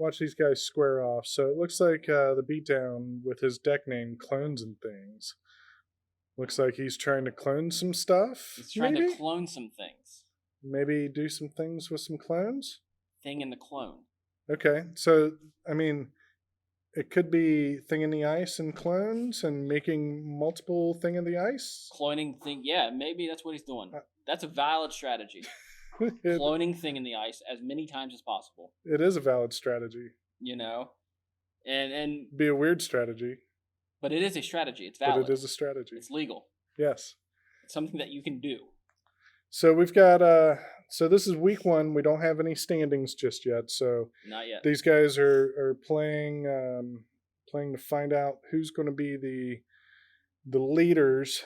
watch these guys square off. So it looks like the beatdown with his deck name Clones and Things. Looks like he's trying to clone some stuff. He's trying to clone some things. Maybe do some things with some clones? Thing in the clone. Okay. So, I mean, it could be Thing in the Ice and clones and making multiple Thing in the Ice? Cloning thing. Yeah, maybe that's what he's doing. That's a valid strategy. Cloning Thing in the Ice as many times as possible. It is a valid strategy. You know? And be a weird strategy. But it is a strategy. It's valid. But it is a strategy. It's legal. Yes. It's something that you can do. So we've got so this is week 1. We don't have any standings just yet. So not yet. These guys are playing to find out who's going to be the leaders,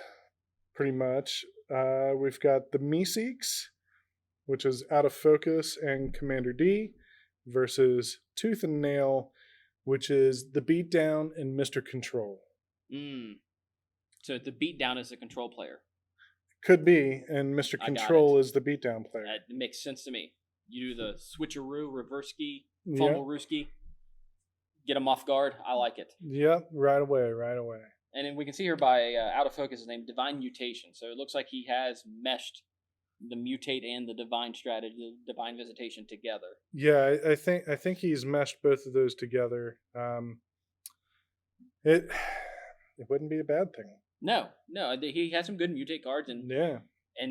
pretty much. We've got the Meeseeks, which is OutofFocus and Commander D, versus Tooth and Nail, which is the Beatdown and Mr. Control. So the Beatdown is the control player. Could be, and Mr. Control is the Beatdown player. That makes sense to me. You do the switcheroo, reverse ski, fumble rooski, get them off guard. I like it. Yep, right away. And then we can see here by OutofFocus is named Divine Mutation. So it looks like he has meshed the mutate and the divine strategy, the divine visitation together. Yeah, I think he's meshed both of those together. It wouldn't be a bad thing. No, he has some good mutate cards, and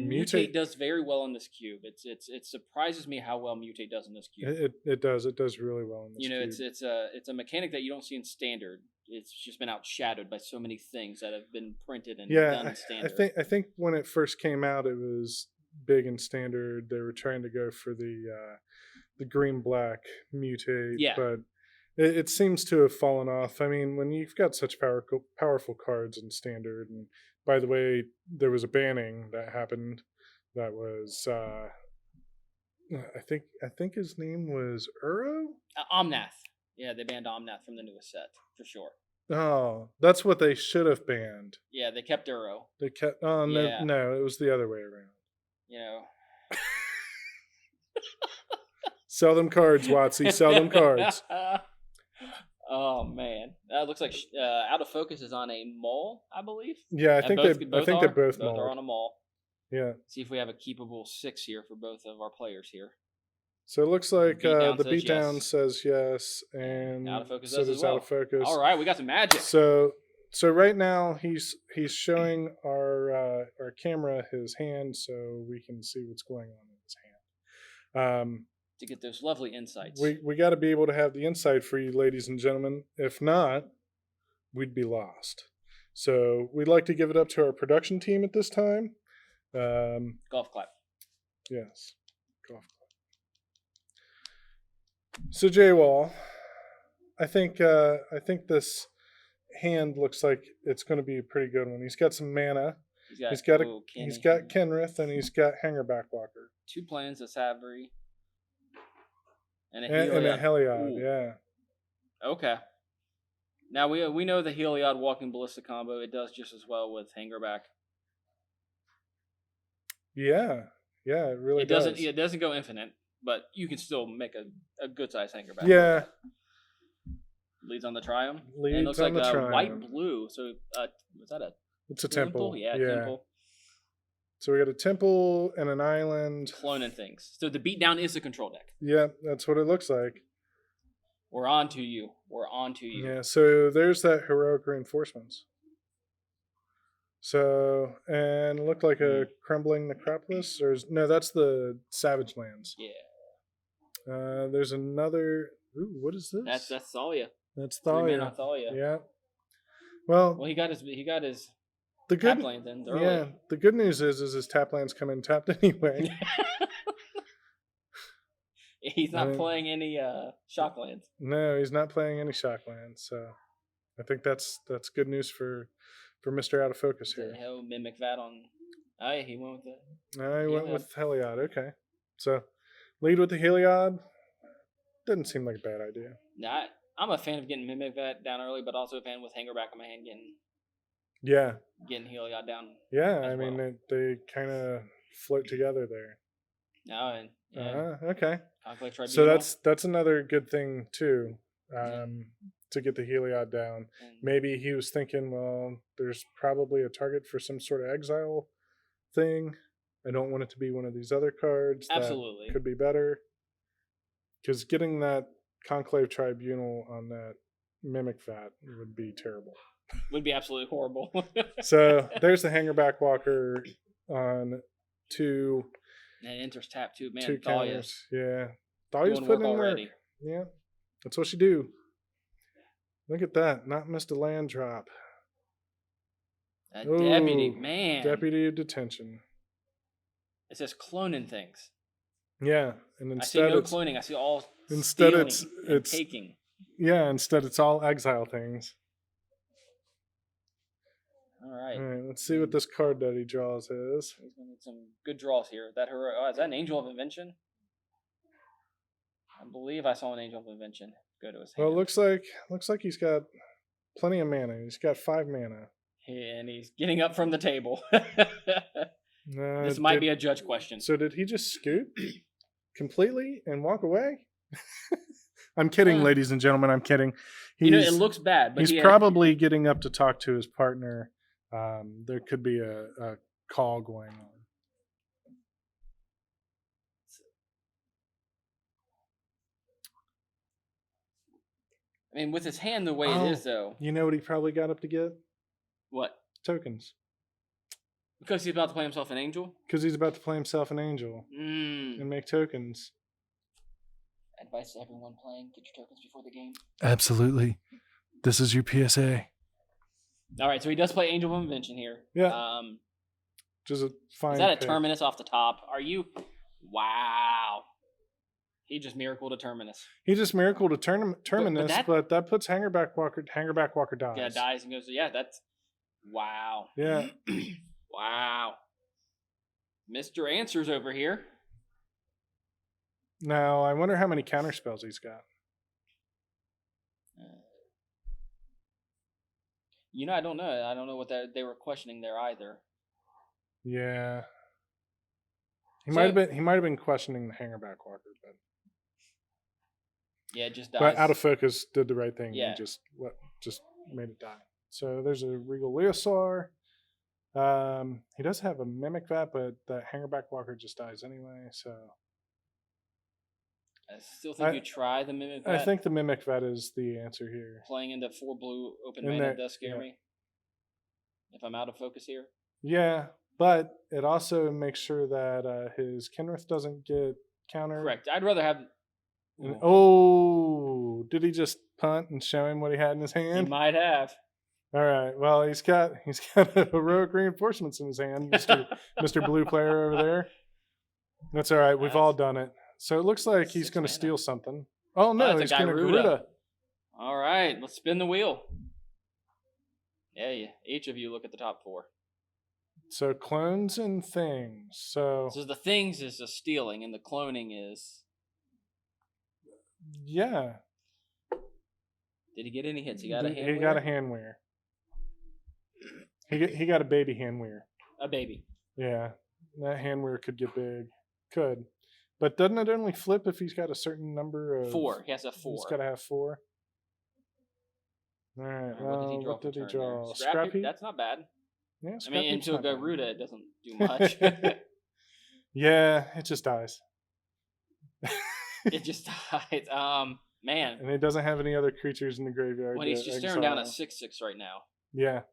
mutate does very well in this cube. It surprises me how well mutate does in this cube. It does really well in this cube. It's a mechanic that you don't see in standard. It's just been outshadowed by so many things that have been printed and done in standard. I think when it first came out, it was big in standard. They were trying to go for the green black mutate, but it seems to have fallen off. I mean, when you've got such powerful cards in standard, and by the way, there was a banning that happened. That was I think his name was Uro? Omnath. Yeah, they banned Omnath from the newest set for sure. Oh, that's what they should have banned. Yeah, they kept Uro. They kept. Oh no, it was the other way around. You know. Sell them cards, Watsy. Sell them cards. Oh man, that looks like OutofFocus is on a mall, I believe. Yeah, I think they're both are on a mall. Yeah. See if we have a keepable 6 here for both of our players here. So it looks like the beatdown says yes, and OutofFocus so does OutofFocus. All right, we got some magic. So right now he's showing our camera his hand, so we can see what's going on in his hand. To get those lovely insights. We got to be able to have the insight for you, ladies and gentlemen. If not, we'd be lost. So we'd like to give it up to our production team at this time. Golf clap. Yes, golf clap. So J-Wall, I think this hand looks like it's going to be a pretty good one. He's got some mana. He's got Kenrith, and he's got Hangerback Walker. 2 plans of Savory. And a Heliod, yeah. Okay. Now we know the Heliod Walking Ballista combo. It does just as well with Hangerback. Yeah, it really does. It doesn't go infinite, but you can still make a good size Hangerback. Yeah. Leads on the Triumph. Leads and it looks on like the Triumph. white blue. So was that a? It's a temple. Yeah, temple. So we got a temple and an island. Cloning things. So the beatdown is the control deck. Yeah, that's what it looks like. We're on to you. Yeah, so there's that heroic reinforcements. So, and it looked like a crumbling necropolis. No, that's the Savage Lands. Yeah. There's another. Ooh, what is this? That's Thalia. That's Thalia. 3-mana Thalia. Yeah. Well, he got his the good tap lands in early. Yeah. The good news is his tap lands come in tapped anyway. He's not playing any shock lands. No, he's not playing any shock lands. So I think that's good news for Mr. OutofFocus here. He'll mimic that on. Oh yeah, he went with the. No, he went with Heliod. Okay, so lead with the Heliod. Doesn't seem like a bad idea. Nah, I'm a fan of getting mimic that down early, but also a fan with Hangerback in my hand getting Heliod down. Yeah, I mean they kind of float together there. No, Yeah. Okay. Conclave Tribunal. So that's another good thing too. To get the Heliod down. Maybe he was thinking, well, there's probably a target for some sort of exile thing. I don't want it to be one of these other cards. Absolutely. That could be better. Because getting that Conclave Tribunal on that Mimic Vat would be terrible. Would be absolutely horrible. So there's the Hangerback Walker on 2. And it enters tap 2. Man, 2 Dahlia. counters. Yeah. Dahlia's putting in already. work. Yeah. That's what she do. Look at that. Not missed a land drop. Deputy. Man. Deputy of Detention. It says cloning things. Yeah. And instead I see no cloning. I see all instead stealing it's taking. Yeah, instead it's all exile things. All right. Let's see what this card that he draws is. He's going to need some good draws here. Is that an Angel of Invention? I believe I saw an Angel of Invention go to his hand. Well, it looks like he's got plenty of mana. He's got 5 mana. And he's getting up from the table. This might be a judge question. So did he just scoot completely and walk away? I'm kidding, ladies and gentlemen. I'm kidding. It looks bad, but he's probably getting up to talk to his partner. There could be a call going on. I mean, with his hand the way it is, though. You know what he probably got up to get? What? Tokens. Because he's about to play himself an Angel? Because he's about to play himself an Angel. And make tokens. Advice to everyone playing, get your tokens before the game. Absolutely. This is your PSA. All right, so he does play Angel of Invention here. Yeah. Just a fine Is that a pick. Terminus off the top? Are you... Wow. He just miracled a Terminus. He just miracled a Terminus, but that puts Hangerback Walker dies. Yeah, dies and goes, yeah, that's... Wow. Yeah. Wow. Mr. Answers over here. Now, I wonder how many counter spells he's got. I don't know. I don't know what they were questioning there either. Yeah. He might have been questioning the Hangerback Walker, but yeah, it just dies. But OutofFocus did the right thing. Yeah. And just made it die. So there's a Regal Leosaur. He does have a Mimic Vat, but the Hangerback Walker just dies anyway, so I still think you try the Mimic Vat. I think the Mimic Vat is the answer here. Playing into 4 blue open mana does scare me. If I'm out of focus here. Yeah, but it also makes sure that his Kenrith doesn't get countered. Correct. I'd rather have... did he just punt and show him what he had in his hand? He might have. All right. Well, he's got heroic reinforcements in his hand, Mr. Blue player over there. That's all right. We've all done it. So it looks like he's going to steal something. Oh no, he's going to Garuda. All right, let's spin the wheel. Yeah, each of you look at the top 4. So clones and things. So the things is the stealing, and the cloning is. Yeah. Did he get any hits? He got a hand. He got a hand wear. He got a baby hand wear. A baby. Yeah, that hand wear could get big. Could. But doesn't it only flip if he's got a certain number of... 4. He has a 4. He's got to have 4. All right. Well, what did he draw? Scrap Heap? That's not bad. Yeah, I mean, into a Garuda, it doesn't do much. Yeah, it just dies. It just dies. Man. And it doesn't have any other creatures in the graveyard. Well, he's just staring down a 6/6 right now. Yeah.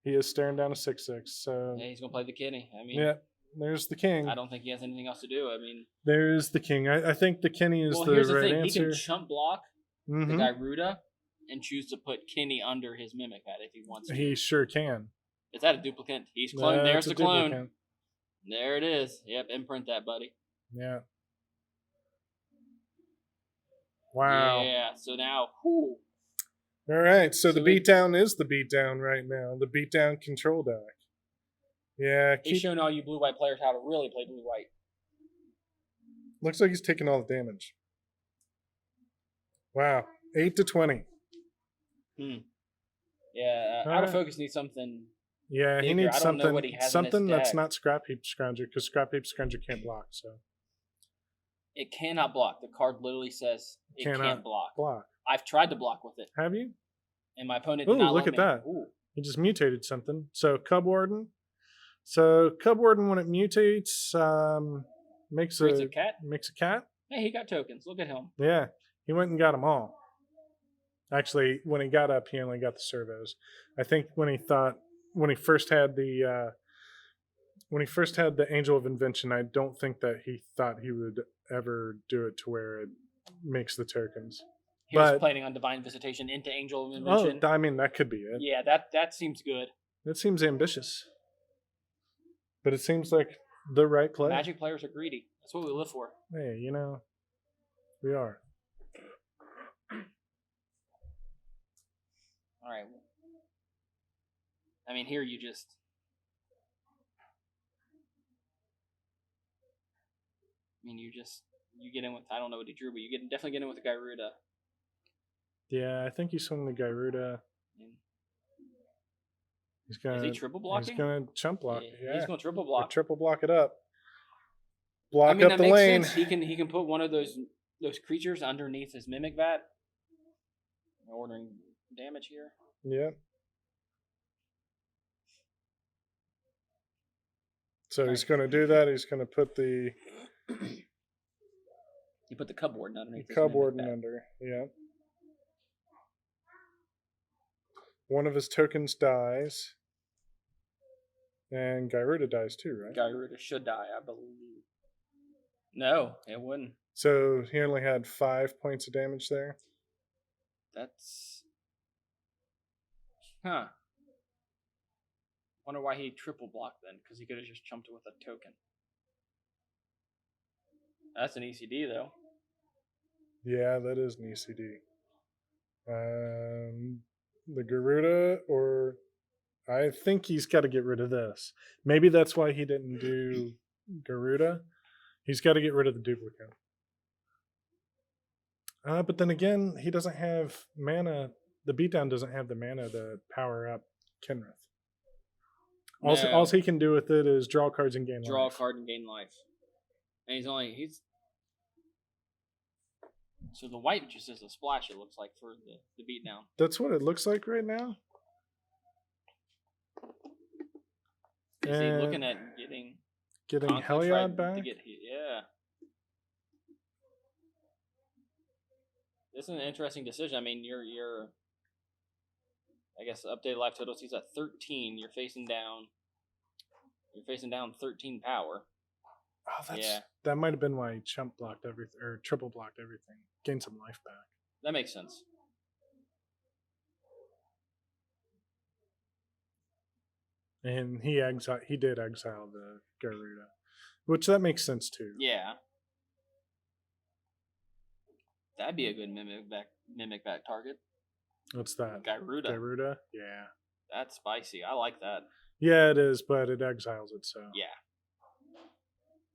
He is staring down a 6/6. So yeah, he's going to play the Kenny. I mean... Yeah. There's the king. I don't think he has anything else to do. I mean, there's the king. I think the Kenny is the here's right the thing. answer. He can chump block the Garuda and choose to put Kenny under his Mimic Vat if he wants to. He sure can. Is that a duplicate? He's cloned. There's the clone. Duplicate. There it is. Yep, imprint that, buddy. Yeah. Wow. Yeah. So now, whew. All right. So the beatdown is the beatdown right now. The beatdown control deck. Yeah, he's showing all you blue-white players how to really play blue-white. Looks like he's taking all the damage. Wow, 8-20. Yeah, OutofFocus needs something. Yeah, bigger. He needs something. What he has something in his that's deck. not Scrap Heap Scrounger, because Scrap Heap Scrounger can't block. So It cannot block. The card literally says it can't block. I've tried to block with it. Have you? And my opponent did not look let at me. that. Ooh. He just mutated something. So Cub Warden. So Cub Warden, when it mutates, makes a cat. Makes a cat. Hey, he got tokens. Look at him. Yeah, he went and got them all. Actually, when he got up, he only got the servos. I think when he first had the Angel of Invention, I don't think that he thought he would ever do it to where it makes the tokens. He was planning on Divine Visitation into Angel of Invention. Oh, I mean, that could be it. Yeah, that seems good. That seems ambitious. But it seems like the right play. Magic players are greedy. That's what we live for. Hey, we are. All right. I mean, here you get in with, I don't know what he drew, but definitely get in with the Gyruda. Yeah, I think he swung the Gyruda. Is he triple blocking? He's going to chump block. Yeah. He's going to triple block. Or triple block it up. Block up the lane. Sense. He can put one of those creatures underneath his Mimic Vat. Ordering damage here. Yeah. So he's going to do that. He's going to put the... You put the Cub Warden underneath. Cub Warden under, yeah. One of his tokens dies. And Gyruda dies too, right? Gyruda should die, I believe. No, it wouldn't. So he only had 5 points of damage there? That's... Huh. Wonder why he triple blocked then, because he could have just jumped with a token. That's an ECD, though. Yeah, that is an ECD. The Gyruda, or... I think he's got to get rid of this. Maybe that's why he didn't do Gyruda. He's got to get rid of the duplicate. But then again, he doesn't have mana. The beatdown doesn't have the mana to power up Kenrith. All he can do with it is draw cards and gain life. Draw a card and gain life. And he's... So the white just is a splash, it looks like, for the beatdown. That's what it looks like right now. Is he looking at getting Heliod back? Yeah. This is an interesting decision. I mean, you're I guess updated life totals. He's at 13. You're facing down 13 power. Oh, that might have been why he chump blocked everything or triple blocked everything. Gained some life back. That makes sense. And he did exile the Gyruda, which that makes sense too. Yeah, that'd be a good mimic back target. What's that? Gyruda. Yeah, that's spicy. I like that. Yeah, it is, but it exiles it, so yeah.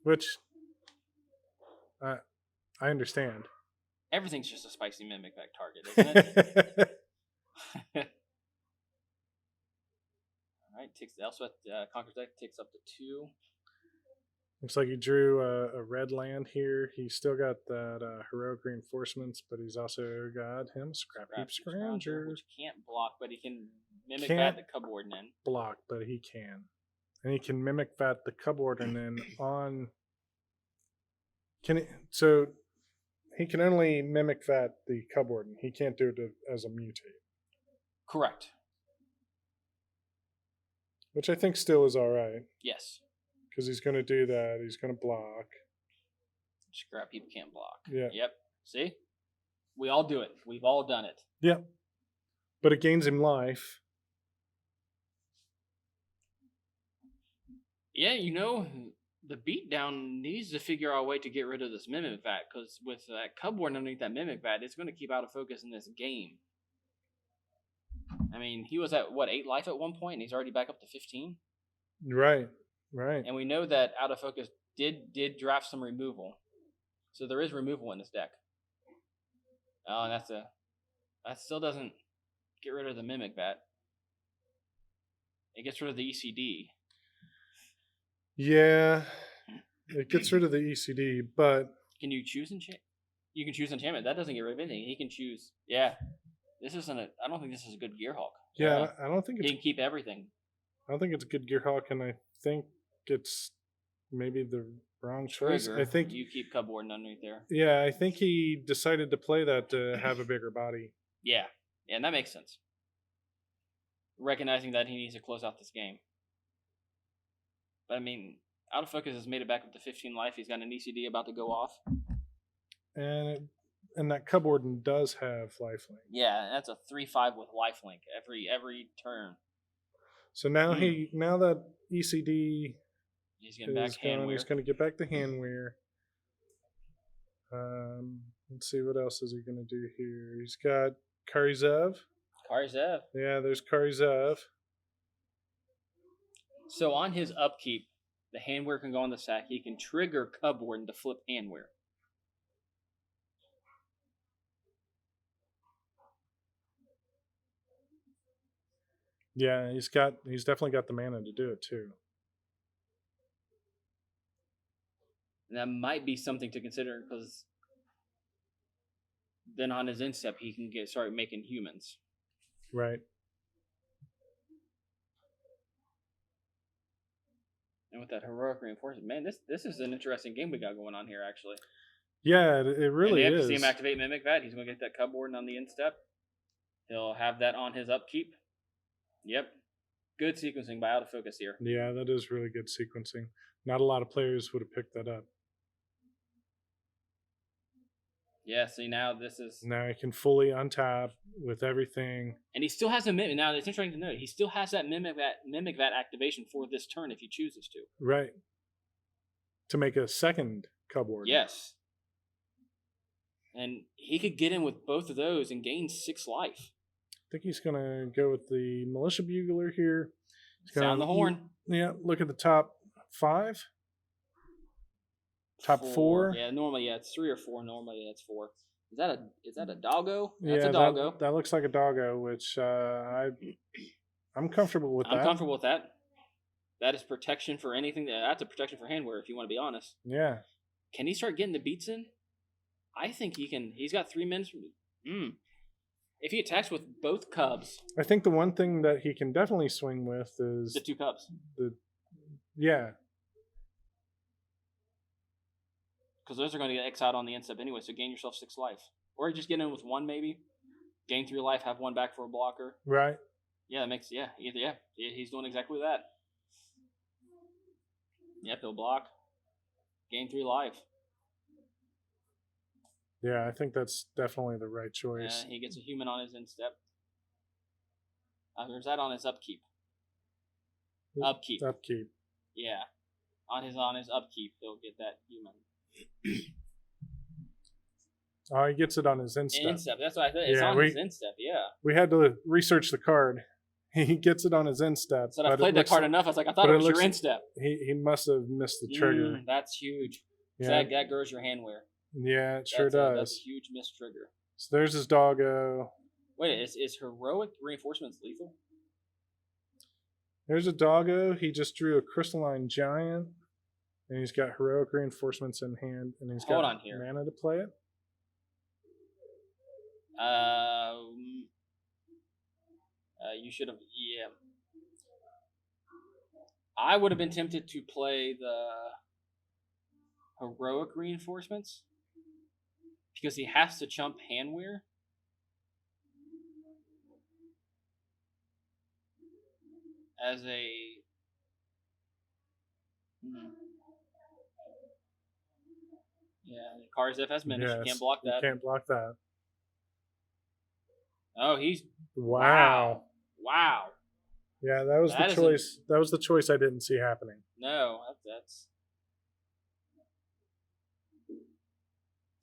Which I understand. Everything's just a spicy mimic back target, isn't it? Alright, Elspeth Conqueror's deck takes up to 2. Looks like he drew a red land here. He's still got that heroic reinforcements, but he's also got him Scrap Heap Scrounger. Which can't block, but he can mimic that the Cub Warden in. Block, but he can. And he can mimic that the Cub Warden in on... So he can only mimic that the Cub Warden. He can't do it as a mutate. Correct. Which I think still is all right. Yes. Because he's going to do that. He's going to block. Scrap Heap can't block. Yeah. Yep. See? We all do it. We've all done it. Yep. But it gains him life. Yeah, the beatdown needs to figure out a way to get rid of this Mimic Vat, because with that Cub Warden underneath that Mimic Vat, it's going to keep OutofFocus in this game. I mean, he was at, 8 life at one point, and he's already back up to 15? Right. And we know that OutofFocus did draft some removal. So there is removal in this deck. Oh, and that still doesn't get rid of the Mimic Vat. It gets rid of the ECD. Yeah, it gets rid of the ECD, but Can you choose enchantment? You can choose enchantment. That doesn't get rid of anything. He can choose. Yeah. This isn't a. I don't think this is a good Gearhawk. Yeah, I don't think he can keep everything. I don't think it's a good Gearhawk, and I think it's maybe the wrong choice. Trigger, I think you keep Cub Warden underneath there. Yeah, I think he decided to play that to have a bigger body. Yeah, and that makes sense. Recognizing that he needs to close out this game. But I mean, OutofFocus has made it back up to 15 life. He's got an ECD about to go off. And that Cub Warden does have lifelink. Yeah, that's a 3/5 with lifelink every turn. So now now that ECD he's getting back hand wear. He's going to get back to hand wear. Let's see what else is he going to do here. He's got Karizev. Yeah, there's Karizev. So on his upkeep, the handwear can go on the sack. He can trigger Cub Warden to flip handwear. Yeah, he's definitely got the mana to do it too. And that might be something to consider because then on his instep he can start making humans. Right. And with that heroic reinforcement, man, this is an interesting game we got going on here, actually. Yeah, it really is. To see him activate Mimic Vat, he's going to get that Cub Warden on the instep. He'll have that on his upkeep. Yep. Good sequencing by OutofFocus here. Yeah, that is really good sequencing. Not a lot of players would have picked that up. Yeah, see now this is... Now he can fully untap with everything. And he still has a Mimic. Now it's interesting to note, he still has that Mimic Vat activation for this turn if he chooses to. Right. To make a second Cub Warden. Yes. And he could get in with both of those and gain 6 life. I think he's going to go with the Militia Bugler here. Sound the horn. Yeah, look at the top 5. Top 4. Yeah, normally it's 3 or 4. Normally it's 4. Is that a doggo? That's a doggo. That looks like a doggo, which I'm comfortable with that. I'm comfortable with that. That is protection for anything. That's a protection for handwear, if you want to be honest. Yeah. Can he start getting the beats in? I think he can. He's got 3 minutes. If he attacks with both Cubs. I think the one thing that he can definitely swing with is... the 2 Cubs. Yeah. Because those are going to get exiled on the instep anyway, so gain yourself 6 life. Or you just get in with 1 maybe. Gain 3 life, have 1 back for a blocker. Right. Yeah, that makes... Yeah, he's doing exactly that. Yep, he'll block. Gain 3 life. Yeah, I think that's definitely the right choice. He gets a human on his instep. Or is that on his upkeep? Upkeep. Upkeep. Yeah. On his upkeep, he'll get that human. Oh, he gets it on his instep. Instep, that's what I thought. It's on his instep, yeah. We had to research the card. He gets it on his instep. So I played that card enough. I was like, I thought it was your instep. He must have missed the trigger. That's huge. Yeah. That grows your handwear. Yeah, it sure does. That's a huge missed trigger. So there's his doggo. Wait, is heroic reinforcements lethal? There's a doggo. He just drew a crystalline giant, and he's got heroic reinforcements in hand, and he's got mana to play it. You should have. Yeah, I would have been tempted to play the heroic reinforcements because he has to chump handwear. As a Karizev has minutes. Yes, you can't block that. You can't block that. Oh, he's wow. Yeah, that was the choice. That was the choice I didn't see happening. No, that's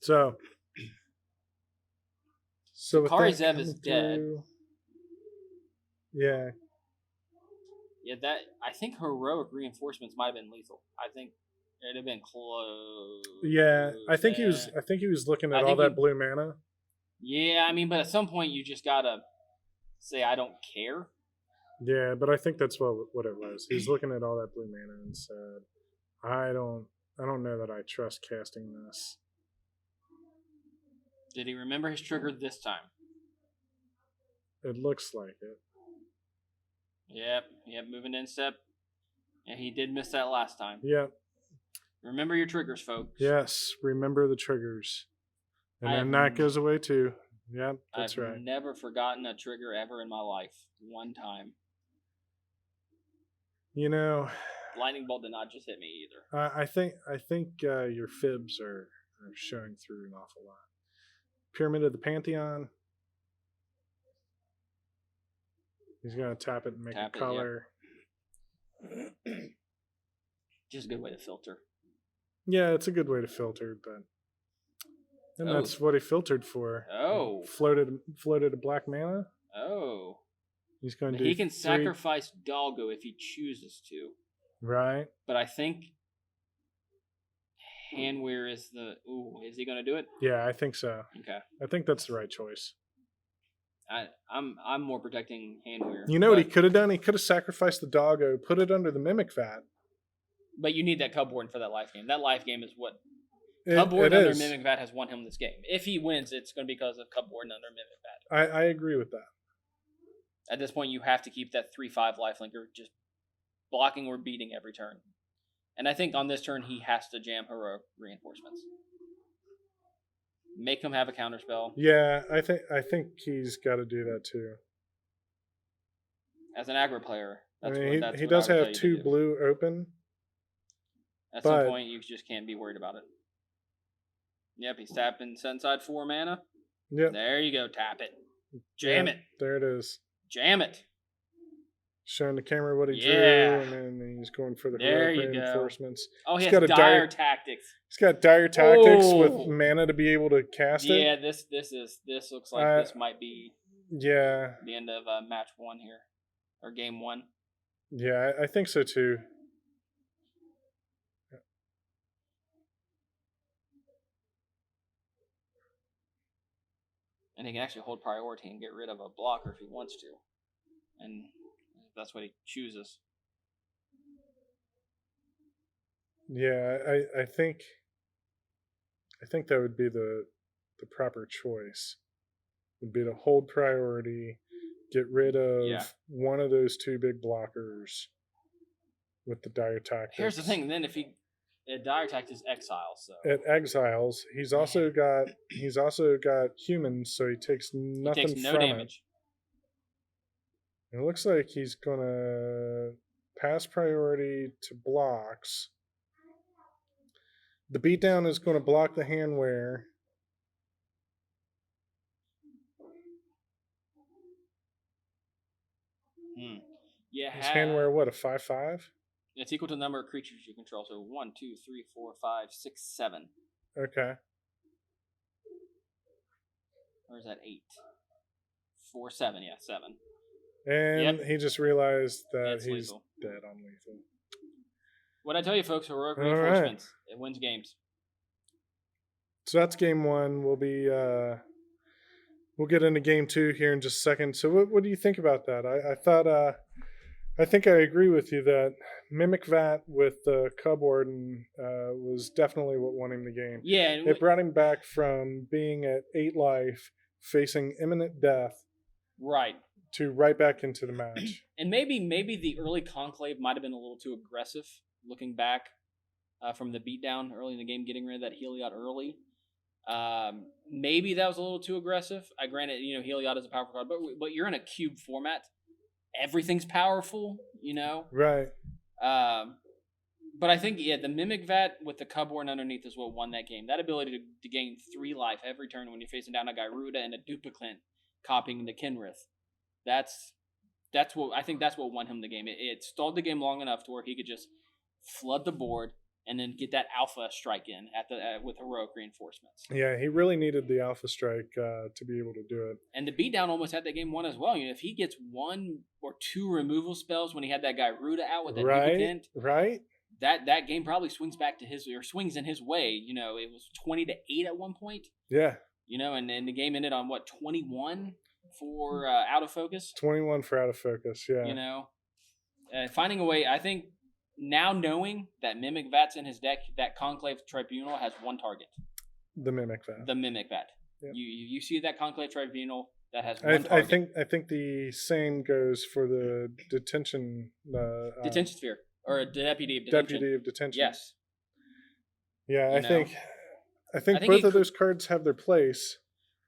so Karizev is dead. Yeah. Yeah, that I think heroic reinforcements might have been lethal. I think it'd have been close. Yeah, I think he was looking at all that blue mana. Yeah, I mean, but at some point you just gotta say I don't care. Yeah, but I think that's what it was. He's looking at all that blue mana and said, I don't know that I trust casting this. Did he remember his trigger this time? It looks like it. Yep, moving in step. And he did miss that last time. Yep. Remember your triggers, folks. Yes, remember the triggers. And then that goes away too. Yep, that's right. I've never forgotten a trigger ever in my life. One time. You know, lightning bolt did not just hit me either. I think your fibs are showing through an awful lot. Pyramid of the Pantheon. He's gonna tap it and make a color. Yeah. Just a good way to filter. Yeah, it's a good way to filter, and that's what he filtered for. Oh, floated a black mana. Oh, he's going to. He can sacrifice Doggo if he chooses to. Right. But I think Handweir is the. Ooh, is he going to do it? Yeah, I think so. Okay. I think that's the right choice. I'm more protecting Handweir. You know what he could have done? He could have sacrificed the Doggo, put it under the Mimic Vat. But you need that Cub Warden for that life game. That life game is what Cub Warden under Mimic Vat has won him this game. If he wins, it's going to be because of Cub Warden under Mimic Vat. I agree with that. At this point, you have to keep that 3/5 lifelinker just blocking or beating every turn. And I think on this turn, he has to jam Heroic Reinforcements. Make him have a counterspell. Yeah, I think he's got to do that too. As an aggro player, he does have 2 blue open. At some point, you just can't be worried about it. Yep, he's tapping set inside 4 mana. Yep. There you go, tap it. Jam it. There it is. Jam it. Showing the camera what he drew, and then he's going for the heroic reinforcements. Oh, he's got dire tactics. He's got dire tactics with mana to be able to cast it. Yeah, this looks like this might be the end of match 1 here, or game 1. Yeah, I think so too. And he can actually hold priority and get rid of a blocker if he wants to. And that's what he chooses. Yeah, I think that would be the proper choice. Would be to hold priority, get rid of one of those 2 big blockers with the dire tactics. Here's the thing, then if he dire tactics exiles, so it exiles. He's also got humans, so he takes nothing. He takes no damage. It looks like he's gonna pass priority to blocks. The beatdown is going to block the Handweir. Yeah. Is Handweir what, a 5/5? It's equal to the number of creatures you control. So 1, 2, 3, 4, 5, 6, 7. Okay. Or is that 8? 4, 7. Yeah, 7. And he just realized that he's lethal. Dead on lethal. What I tell you, folks, heroic reinforcements. Right. It wins games. So that's game 1. We'll be we'll get into game 2 here in just a second. So what do you think about that? I think I agree with you that Mimic Vat with Cub Warden was definitely what won him the game. Yeah. It brought him back from being at 8 life, facing imminent death. Right. To right back into the match. And maybe the early Conclave might have been a little too aggressive, looking back from the beatdown early in the game, getting rid of that Heliod early. Maybe that was a little too aggressive. I granted, Heliod is a powerful card, but you're in a cube format. Everything's powerful, Right. But I think, the Mimic Vat with the Cub Warden underneath is what won that game. That ability to gain 3 life every turn when you're facing down a Gyruda and a Duplicant copying the Kinrith. That's what I think. That's what won him the game. It stalled the game long enough to where he could just flood the board and then get that alpha strike in with heroic reinforcements. Yeah, he really needed the alpha strike to be able to do it. And the beatdown almost had that game won as well. If he gets 1 or 2 removal spells when he had that guy Ruda out with that Duplicant, right, that game probably swings back to swings in his way. It was 20-8 at one point. Yeah. And the game ended on 21 for OutofFocus. 21 for OutofFocus. Yeah. Finding a way. I think. Now knowing that Mimic Vat's in his deck, that Conclave Tribunal has 1 target. The Mimic Vat. The Mimic Vat. Yep. You see that conclave tribunal that has one target. I think the same goes for the detention sphere or a deputy of detention. Deputy of detention. Yes. Yeah, I think both of those cards have their place.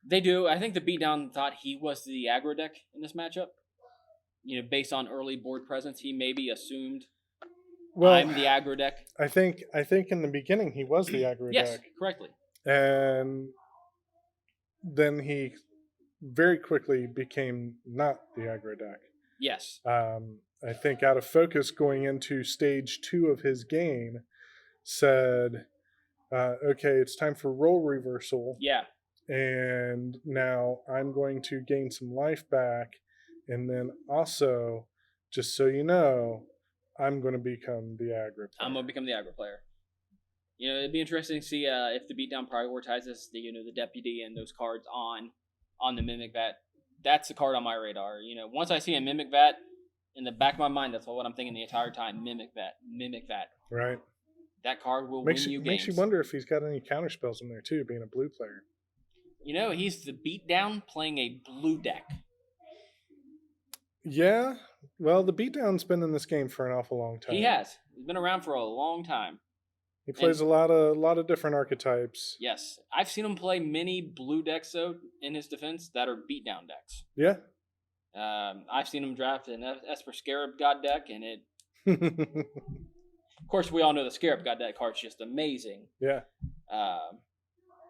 They do. I think the beatdown thought he was the aggro deck in this matchup. Based on early board presence, he maybe assumed I'm the aggro deck. I think in the beginning he was the aggro deck. Yes, correctly. And then he very quickly became not the aggro deck. Yes. I think OutofFocus going into stage 2 of his game said, okay, it's time for role reversal. Yeah. And now I'm going to gain some life back. And then also, just so you know, I'm going to become the aggro player. I'm going to become the aggro player. It'd be interesting to see if the beatdown prioritizes the deputy and those cards on the Mimic Vat. That's a card on my radar. Once I see a Mimic Vat, in the back of my mind, that's what I'm thinking the entire time. Mimic Vat. Right. That card will win you games. Makes you wonder if he's got any counter spells in there too, being a blue player. He's the beatdown playing a blue deck. Yeah. Well, the beatdown's been in this game for an awful long time. He has. He's been around for a long time. He plays a lot of different archetypes. Yes. I've seen him play many blue decks, though, in his defense, that are beatdown decks. Yeah. I've seen him draft an Esper Scarab God deck, and it... Of course, we all know the Scarab God deck card's just amazing. Yeah.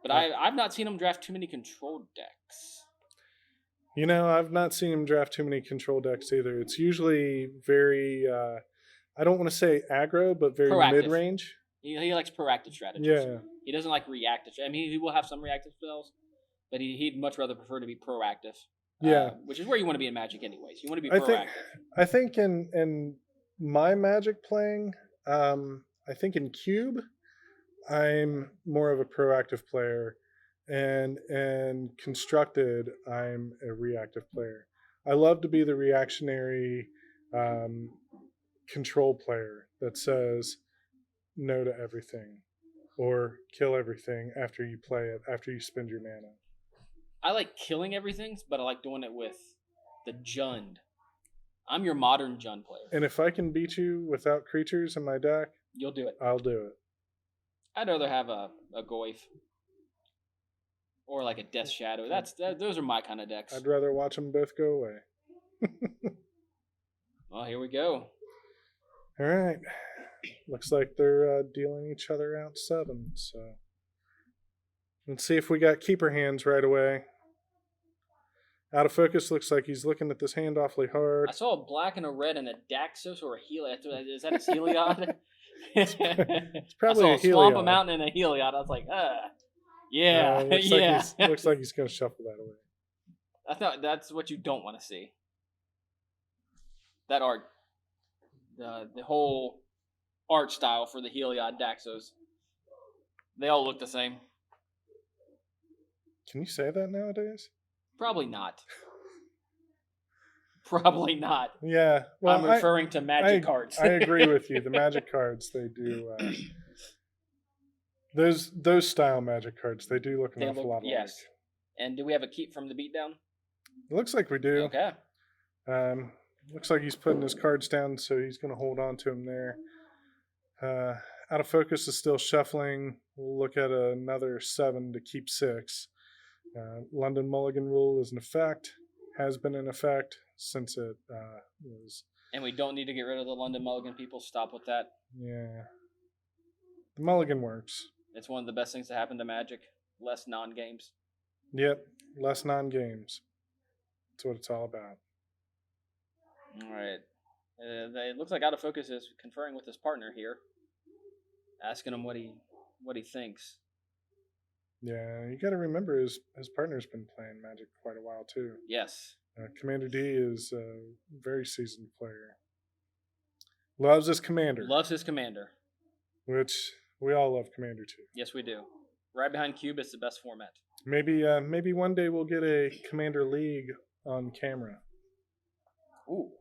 But I've not seen him draft too many control decks. I've not seen him draft too many control decks either. It's usually very, I don't want to say aggro, but very proactive. mid-range. He likes proactive strategies. Yeah. He doesn't like reactive. I mean, he will have some reactive spells, but he'd much rather prefer to be proactive. Yeah. Which is where you want to be in Magic anyways. You want to be proactive. I think in my Magic playing, I think in Cube, I'm more of a proactive player. And Constructed, I'm a reactive player. I love to be the reactionary control player that says no to everything or kill everything after you play it, after you spend your mana. I like killing everything, but I like doing it with the Jund. I'm your modern Jund player. And if I can beat you without creatures in my deck, you'll do it. I'll do it. I'd rather have a Goyf. Or like a Death Shadow. Those are my kind of decks. I'd rather watch them both go away. Well, here we go. All right. Looks like they're dealing each other out 7. So let's see if we got keeper hands right away. OutofFocus looks like he's looking at this hand awfully hard. I saw a black and a red and a Daxos or a Heliod. Is that a Heliod? It's probably I saw a Swamp, a Mountain, and a Heliod. I was like, yeah, looks like he's going to shuffle that away. That's what you don't want to see. That art, the whole art style for the Heliod Daxos, they all look the same. Can you say that nowadays? Probably not. Probably not. Yeah, well, I'm referring to Magic cards. I agree with you. The Magic cards, they do. Those style Magic cards, they do look an awful lot alike. Yes. And do we have a keep from the beatdown? It looks like we do. Okay. Looks like he's putting his cards down, so he's going to hold on to them there. OutofFocus is still shuffling. We'll look at another 7 to keep 6. London Mulligan rule is in effect, has been in effect since it was. And we don't need to get rid of the London Mulligan people. Stop with that. Yeah. The Mulligan works. It's one of the best things to happen to Magic. Less non-games. Yep. Less non-games. That's what it's all about. All right. It looks like OutofFocus is conferring with his partner here. Asking him what he thinks. Yeah, you got to remember his partner's been playing Magic quite a while too. Yes. Commander D is a very seasoned player. Loves his commander. Which we all love Commander too. Yes, we do. Right behind Cube is the best format. Maybe one day we'll get a Commander League on camera. Ooh.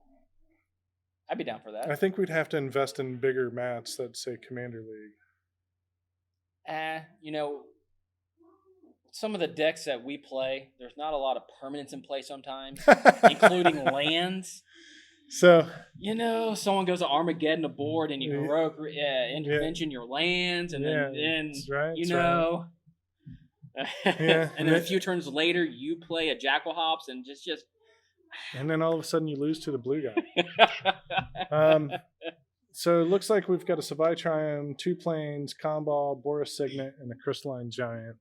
I'd be down for that. I think we'd have to invest in bigger mats that say Commander League. some of the decks that we play, there's not a lot of permanence in play sometimes, including lands. So someone goes to Armageddon aboard and you heroic intervention your lands, and then right. And then a few turns later you play a Jackal Hops and just and then all of a sudden you lose to the blue guy. So it looks like we've got a Savai Triumph, 2 planes, Comball, Boris Signet, and a Crystalline Giant.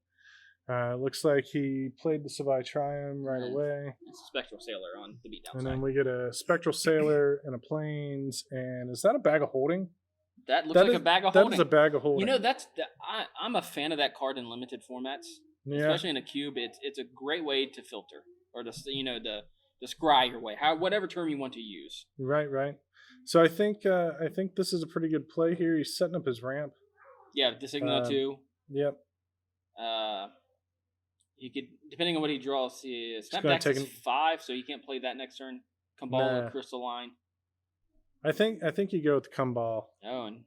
Looks like he played the Savai Triumph right away. It's a Spectral Sailor on the beatdown and side. Then we get a Spectral Sailor and a Planes. And is that a Bag of Holding? That looks like a Bag of Holding. That is a Bag of Holding. I'm a fan of that card in limited formats, especially in a cube. It's a great way to filter or to scry your way, whatever term you want to use. Right. So I think this is a pretty good play here. He's setting up his ramp. Yeah, Designo 2. Yep. He could, depending on what he draws, Snapback is 5, so you can't play that next turn. Kumbal and Crystalline. I think you go with Kumbal. Oh, and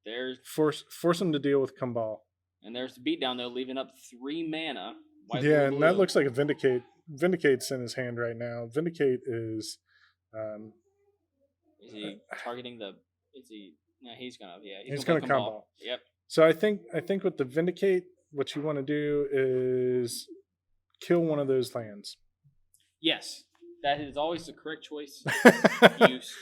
there's force him to deal with Kumbal. And there's the beatdown though, leaving up 3 mana. And that looks like a Vindicate. Vindicate's in his hand right now. Vindicate is. Is he targeting the? Is he? No, he's gonna. Yeah, he's gonna Kumbal. Yep. So I think with the Vindicate, what you want to do is kill one of those lands. Yes, that is always the correct choice.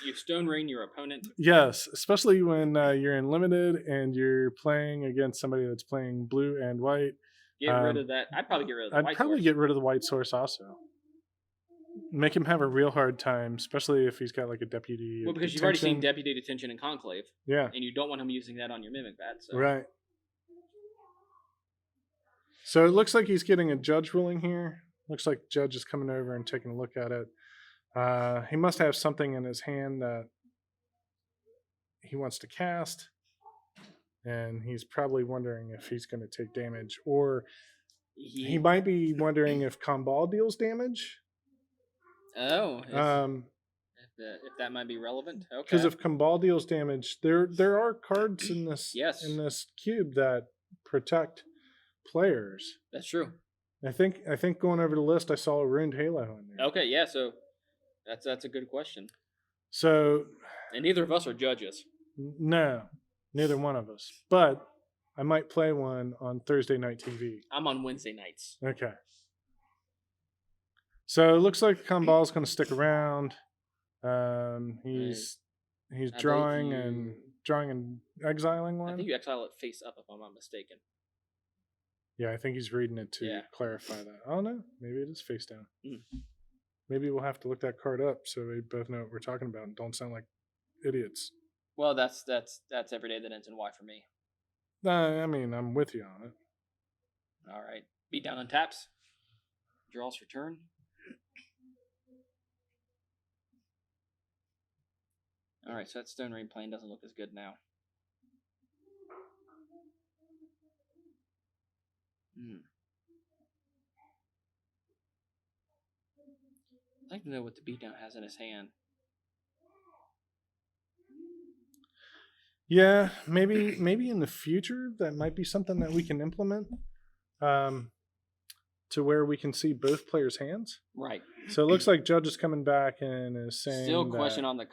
you Stone Rain your opponent. Yes, especially when you're in limited and you're playing against somebody that's playing blue and white. Get rid of that. I'd probably get rid of the white source. I'd probably get rid of the white source also. Make him have a real hard time, especially if he's got like a deputy. Well, because you've already seen Deputy Detention and Conclave. Yeah. And you don't want him using that on your Mimic Bat. So. Right. So it looks like he's getting a judge ruling here. Looks like the judge is coming over and taking a look at it. He must have something in his hand that he wants to cast. And he's probably wondering if he's going to take damage. Or he might be wondering if Kumbal deals damage. Oh. If that might be relevant. Okay. Because if Kumbal deals damage, there are cards in this in this cube that protect players. That's true. I think going over the list, I saw a Ruined Halo in there. Okay, yeah, so that's a good question. So, and neither of us are judges. No, neither one of us. But I might play one on Thursday night TV. I'm on Wednesday nights. Okay. So it looks like Kumbal's going to stick around. He's drawing and exiling one. I think you exile it face up if I'm not mistaken. Yeah, I think he's reading it to clarify that. Oh no, maybe it is face down. Maybe we'll have to look that card up so we both know what we're talking about and don't sound like idiots. Well, that's every day that ends in Y for me. I mean, I'm with you on it. All right, beat down on taps. Draws for turn. All right, so that Stone Rain plane doesn't look as good now. I'd like to know what the beatdown has in his hand. Yeah, maybe in the future that might be something that we can implement, to where we can see both players' hands. Right. So it looks like Judge is coming back and is saying still question on the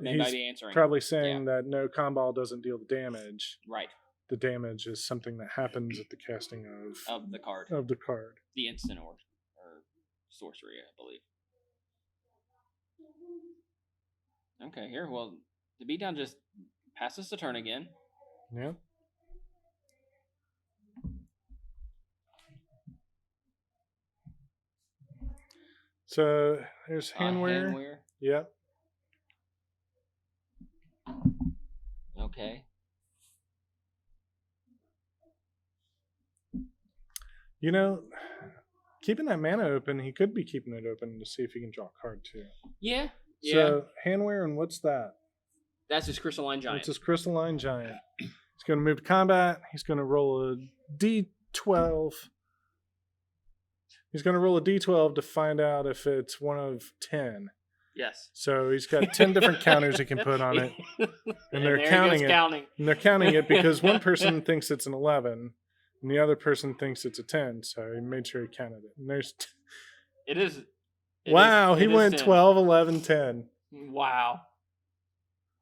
maybe answering. Probably saying that no, Kumbal doesn't deal the damage. Right. The damage is something that happens at the casting of the card. The instant or sorcery, I believe. Okay, here. Well, the beatdown just passes the turn again. Yeah. So there's handwear. Yep. Okay. You know, keeping that mana open, he could be keeping it open to see if he can draw a card too. Yeah. So handwear, and what's that? That's his Crystalline Giant. It's his Crystalline Giant. He's going to move to combat. He's going to roll a D12. He's going to roll a D12 to find out if it's one of 10. Yes. So he's got 10 different counters he can put on it. And they're counting it. And they're counting it because one person thinks it's an 11. and the other person thinks it's a 10, so he made sure he counted it. And there's it is. Wow, he went 10. 12, 11, 10. Wow.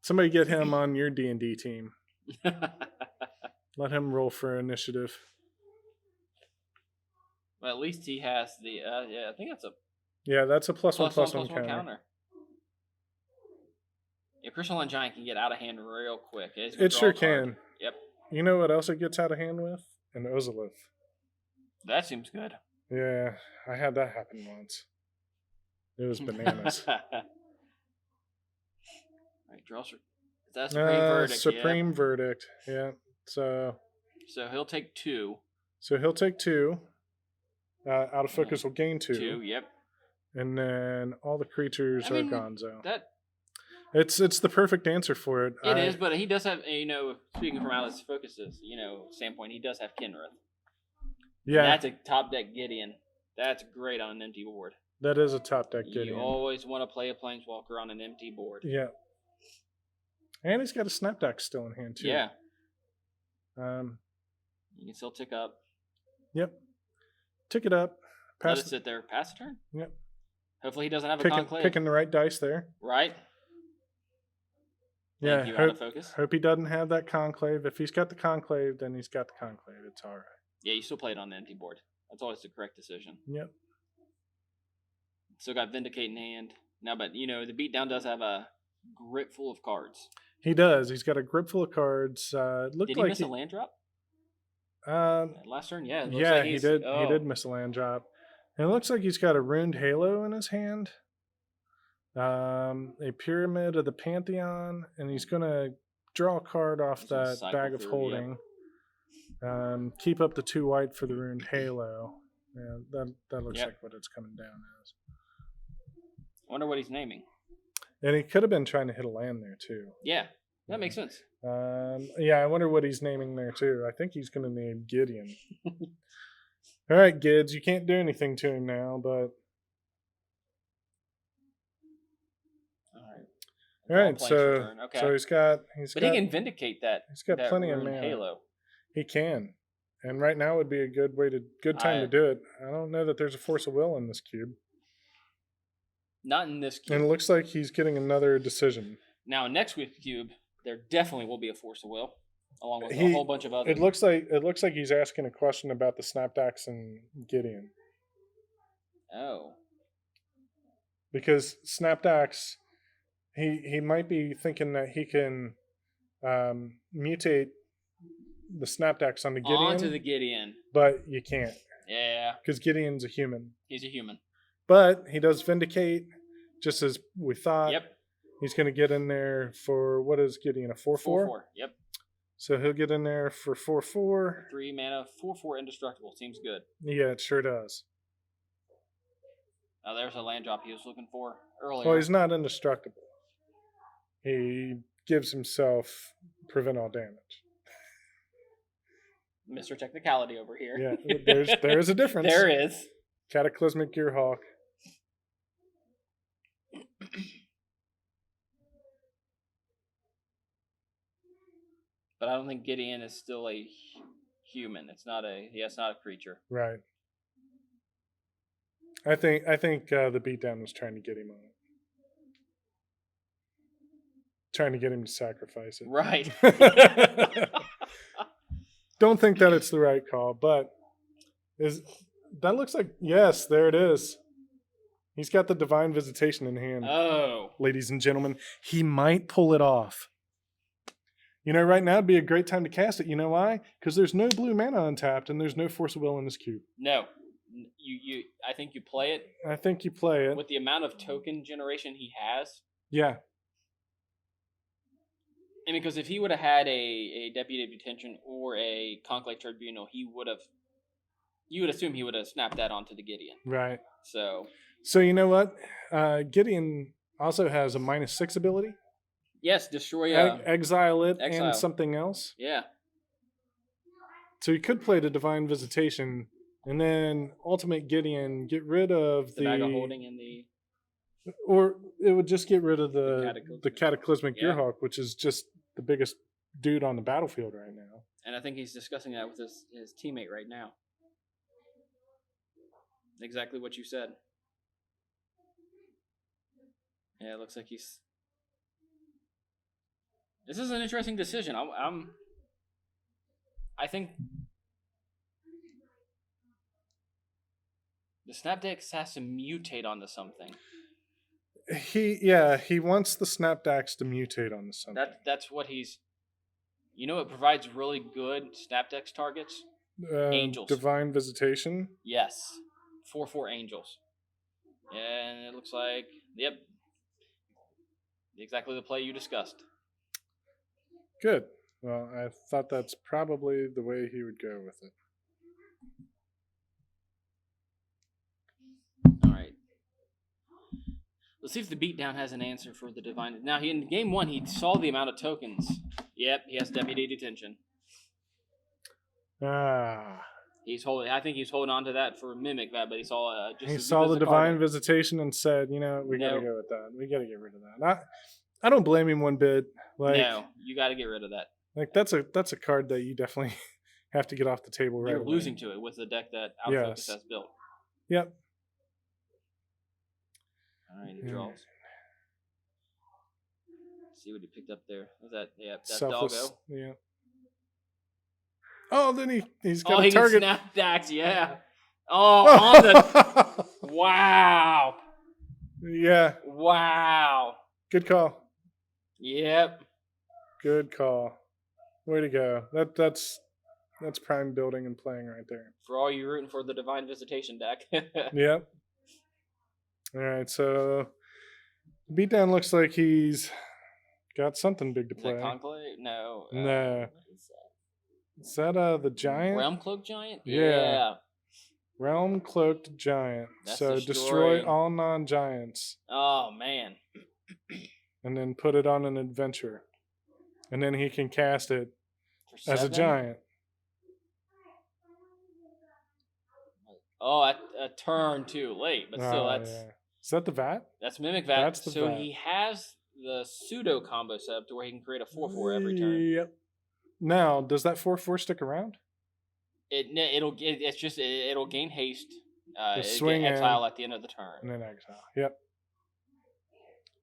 Somebody get him on your D&D team. Let him roll for initiative. Well, at least he has the I think that's a that's a plus one counter. Yeah, Crystalline Giant can get out of hand real quick. It sure can. Yep. You know what else it gets out of hand with? An Ozolith. That seems good. Yeah, I had that happen once. It was bananas. Right, draw. That's Supreme Verdict. Supreme Verdict. Yeah. So he'll take 2. OutofFocus will gain 2. 2. Yep. And then all the creatures are gonzo. It's the perfect answer for it. It is, but he does have, speaking from OutofFocus's, standpoint, he does have Kinrith. Yeah. And that's a top deck Gideon. That's great on an empty board. That is a top deck Gideon. You always want to play a Planeswalker on an empty board. Yeah. And he's got a Snapdax still in hand, too. Yeah. You can still tick up. Yep. Tick it up. Let it sit there. Pass a turn. Yep. Hopefully he doesn't have a conclave. Picking the right dice there. Right. Thank you, hope he doesn't have that conclave. If he's got the conclave, then he's got the conclave. It's all right. Yeah, you still play it on the empty board. That's always the correct decision. Yep. Still got Vindicate in hand. Now, but, the beatdown does have a grip full of cards. He does. He's got a grip full of cards. Did he miss a land drop? Last turn, yeah. Yeah, he did. Oh. He did miss a land drop. And it looks like he's got a Ruined Halo in his hand. A Pyramid of the Pantheon, and he's going to draw a card off that Bag of Holding. Yep. Keep up the 2 white for the Ruined Halo. Yeah, that looks like what it's coming down as. I wonder what he's naming. And he could have been trying to hit a land there, too. Yeah, that makes sense. I wonder what he's naming there, too. I think he's going to name Gideon. All right, Gids, you can't do anything to him now, but... All right, so he's got. But he can vindicate that. He's got plenty of mana. Halo. He can, and right now would be a good time to do it. I don't know that there's a Force of Will in this cube. Not in this cube. And it looks like he's getting another decision. Now, next week's cube, there definitely will be a Force of Will, along with a whole bunch of others. It looks like he's asking a question about the Snapdax and Gideon. Oh. Because Snapdax. He might be thinking that he can mutate the Snapdax onto Gideon. Onto the Gideon. But you can't. Yeah. Because Gideon's a human. He's a human. But he does Vindicate, just as we thought. Yep. He's going to get in there for, what is Gideon, a 4/4? 4/4, yep. So he'll get in there for 4/4. 3 mana, 4/4 indestructible. Seems good. Yeah, it sure does. Oh, there's a land drop he was looking for earlier. Well, he's not indestructible. He gives himself prevent all damage. Mr. Technicality over here. Yeah, there is a difference. There is. Cataclysmic Gearhawk. But I don't think Gideon is still a human. It's not a creature. Right. I think the beatdown was trying to get him on it. Trying to get him to sacrifice it. Right. Don't think that it's the right call, but that looks like, yes, there it is. He's got the Divine Visitation in hand. Oh. Ladies and gentlemen, he might pull it off. Right now would be a great time to cast it. You know why? Because there's no blue mana untapped and there's no Force of Will in this cube. No. I think you play it. I think you play it. With the amount of token generation he has. Yeah. I mean, because if he would have had a Deputy of Detention or a Conclave Tribunal, you would assume he would have snapped that onto the Gideon. Right. So you know what? Gideon also has a -6 ability. Yes, destroy exile it and something else. Yeah. So you could play the Divine Visitation and then Ultimate Gideon, get rid of the Bag of Holding and the... Or it would just get rid of the Cataclysmic Gearhawk, which is just the biggest dude on the battlefield right now. And I think he's discussing that with his teammate right now. Exactly what you said. Yeah, it looks like he's... This is an interesting decision. I think the Snapdex has to mutate onto something. He wants the Snapdex to mutate onto something. That's what he's... You know, it provides really good Snapdex targets. Angels. Divine Visitation. Yes, 4/4 Angels, and it looks like exactly the play you discussed. Good. Well, I thought that's probably the way he would go with it. All right. Let's see if the beatdown has an answer for the Divine. Now, in game 1, he saw the amount of tokens. Yep, he has Deputy Detention. I think he's holding on to that for Mimic Vat, but he saw he saw the Divine Visitation and said, "You know, we got to go with that. We got to get rid of that." I don't blame him one bit. Like, no, you got to get rid of that. Like that's a card that you definitely have to get off the table right away. You're losing to it with the deck that OutofFocus has built. Yep. All right, he draws. Let's see what he picked up there. Was that that's Selfless, Doggo? Yeah. Oh, then he's got a target. Snapdax, yeah. Oh, on the... Wow. Yeah. Wow. Good call. Yep. Good call. Way to go. That's prime building and playing right there. For all you rooting for the Divine Visitation deck. Yep. All right, so beatdown looks like he's got something big to play. Is that Conclave? No. No. Is that the giant? Realm Cloaked Giant? Yeah. Realm Cloaked Giant. That's so destroy all non-giants. Oh, man. And then put it on an adventure. And then he can cast it as a giant. Oh, a turn too late, but still, that's... Yeah. Is that the VAT? That's Mimic VAT. That's the VAT. He has the pseudo combo set up to where he can create a 4/4 every turn. Yep. Now, does that 4/4 stick around? It'll gain haste. Swing exile at the end of the turn. And then exile. Yep.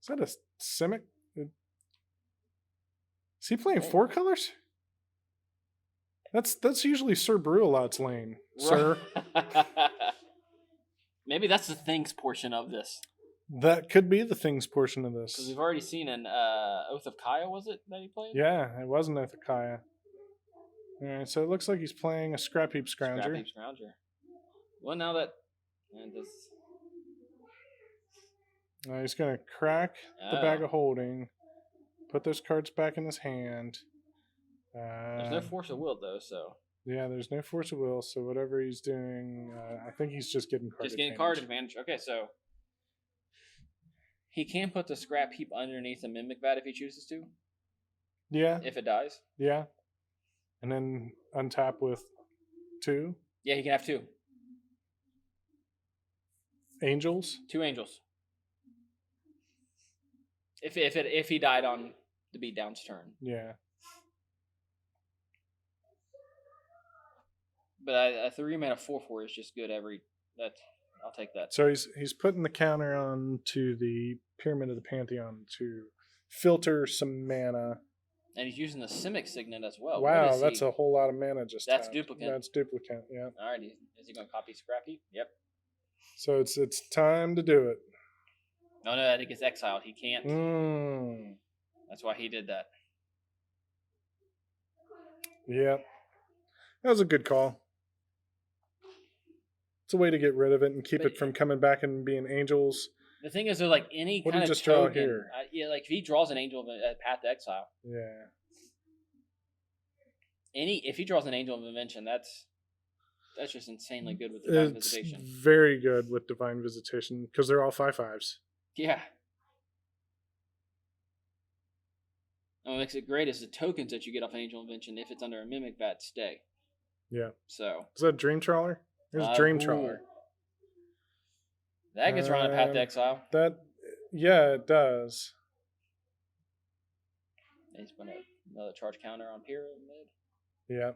Is that a Simic? Is he playing 4 colors? That's usually Sir Brewalot's lane, sir. Maybe that's the things portion of this. That could be the things portion of this. Because we've already seen an Oath of Kaya, was it, that he played? Yeah, it was an Oath of Kaya. All right, so it looks like he's playing a Scrap Heap Scrounger. Scrap Heap Scrounger. Well, now that... He's going to crack the bag of holding, put those cards back in his hand. There's no force of will, though, so... Yeah, there's no force of will, so whatever he's doing, I think he's just getting card advantage. Card advantage. Okay, so... He can put the Scrap Heap underneath the Mimic Vat if he chooses to. Yeah. If it dies. Yeah. And then untap with 2. Yeah, he can have 2. Angels? 2 angels. If he died on the beatdown's turn. Yeah. But a 3-mana 4/4 is just good I'll take that. So he's putting the counter on to the Pyramid of the Pantheon to filter some mana. And he's using the Simic Signet as well. Wow, that's a whole lot of mana just That's tapped. duplicate. That's duplicate, yeah. Alrighty. Is he going to copy Scrap Heap? Yep. So it's time to do it. No, I think it's exiled. He can't. That's why he did that. Yep. That was a good call. It's a way to get rid of it and keep it from coming back and being angels. The thing is, like any what kind of just token, draw here? Like if he draws an angel of Path to Exile. Yeah. If he draws an Angel of Invention, that's just insanely good with Divine Visitation. It's very good with Divine Visitation because they're all 5/5s. Yeah. And what makes it great is the tokens that you get off Angel Invention if it's under a Mimic Vat stay. Yeah. So. Is that Dream Trawler? There's Dream Trawler. That gets around a Path to Exile. Yeah, it does. He's put another charge counter on Pyramid. Yeah.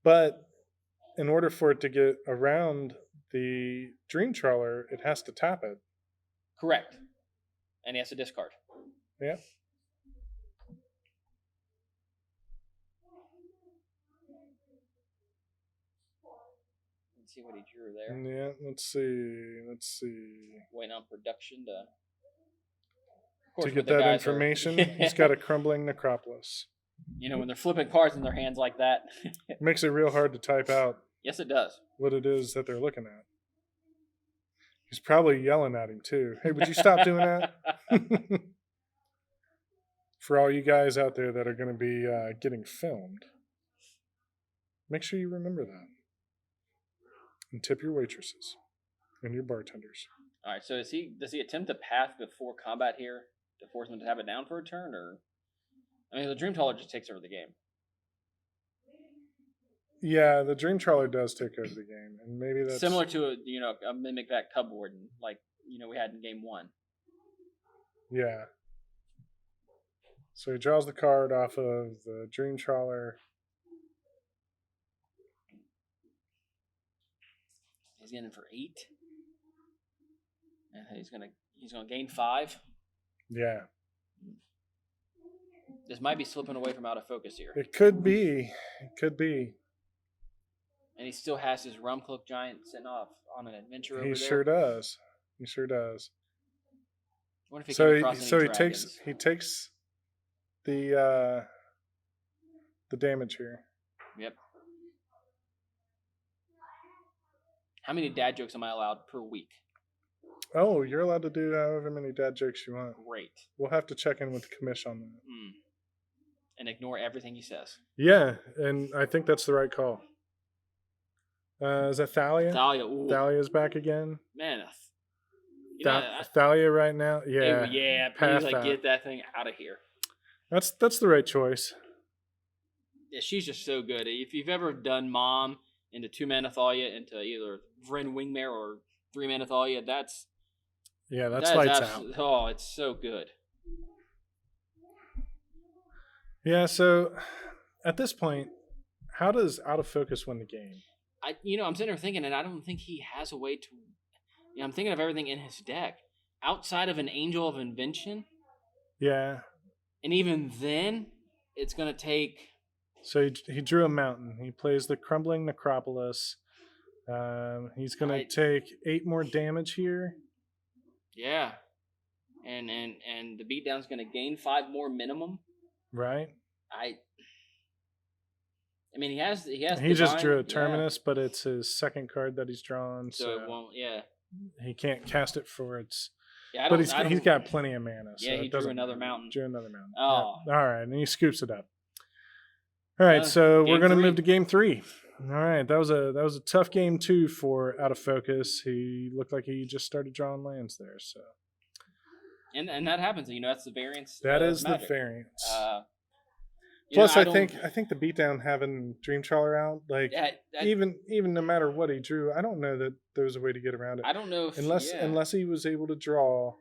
But in order for it to get around the Dream Trawler, it has to tap it. Correct. And he has to discard. Yeah. Let's see what he drew there. Yeah, let's see. Waiting on production to get that information. He's got a crumbling necropolis. You know, when they're flipping cards in their hands like that. It makes it real hard to type out. Yes, it does. What it is that they're looking at. He's probably yelling at him too. Hey, would you stop doing that? For all you guys out there that are going to be getting filmed, make sure you remember that. And tip your waitresses and your bartenders. All right, so does he attempt to path before combat here to force him to have it down for a turn, or I mean, the Dream Trawler just takes over the game. Yeah, the Dream Trawler does take over the game, and maybe that's similar to a Mimic Vat Cub Warden, like we had in game 1. Yeah. So he draws the card off of the Dream Trawler. He's getting for 8. And he's gonna gain 5. Yeah. This might be slipping away from OutofFocus here. It could be. And he still has his Rumcloak Giant sitting off on an adventure over there. He sure does. I wonder if he takes the damage here. Yep. How many dad jokes am I allowed per week? Oh, you're allowed to do however many dad jokes you want. Great. We'll have to check in with the commish on that. And ignore everything he says. Yeah, and I think that's the right call. Is that Thalia? Thalia. Ooh. Thalia's back again. Man, Thalia right now. Yeah. Yeah. Please, get that thing out of here. That's the right choice. Yeah, she's just so good. If you've ever done Mom into 2-mana Thalia into either Vren Wingmare or 3-mana Thalia, that's lights out. Oh, it's so good. Yeah. So at this point, how does OutofFocus win the game? I'm sitting there thinking, and I don't think he has a way to. I'm thinking of everything in his deck outside of an Angel of Invention. Yeah. And even then, it's going to take. So he drew a mountain. He plays the Crumbling Necropolis. He's going to take 8 more damage here. Yeah. And the beatdown's going to gain 5 more minimum. Right. I mean, he has. He just drew a Terminus, but it's his second card that he's drawn, so it won't. Yeah. He can't cast it for its. Yeah, but he's got plenty of mana. Yeah, so he drew another mountain. Oh. Yeah. All right, and he scoops it up. All right, so we're gonna move to game 3. All right, that was a tough game 2 for OutofFocus. He looked like he just started drawing lands there. So. And that happens. That's the variance. That is the variance. Plus, I think the beatdown having Dream Trawler out, even no matter what he drew, I don't know that there's a way to get around it. I don't know if unless he was able to draw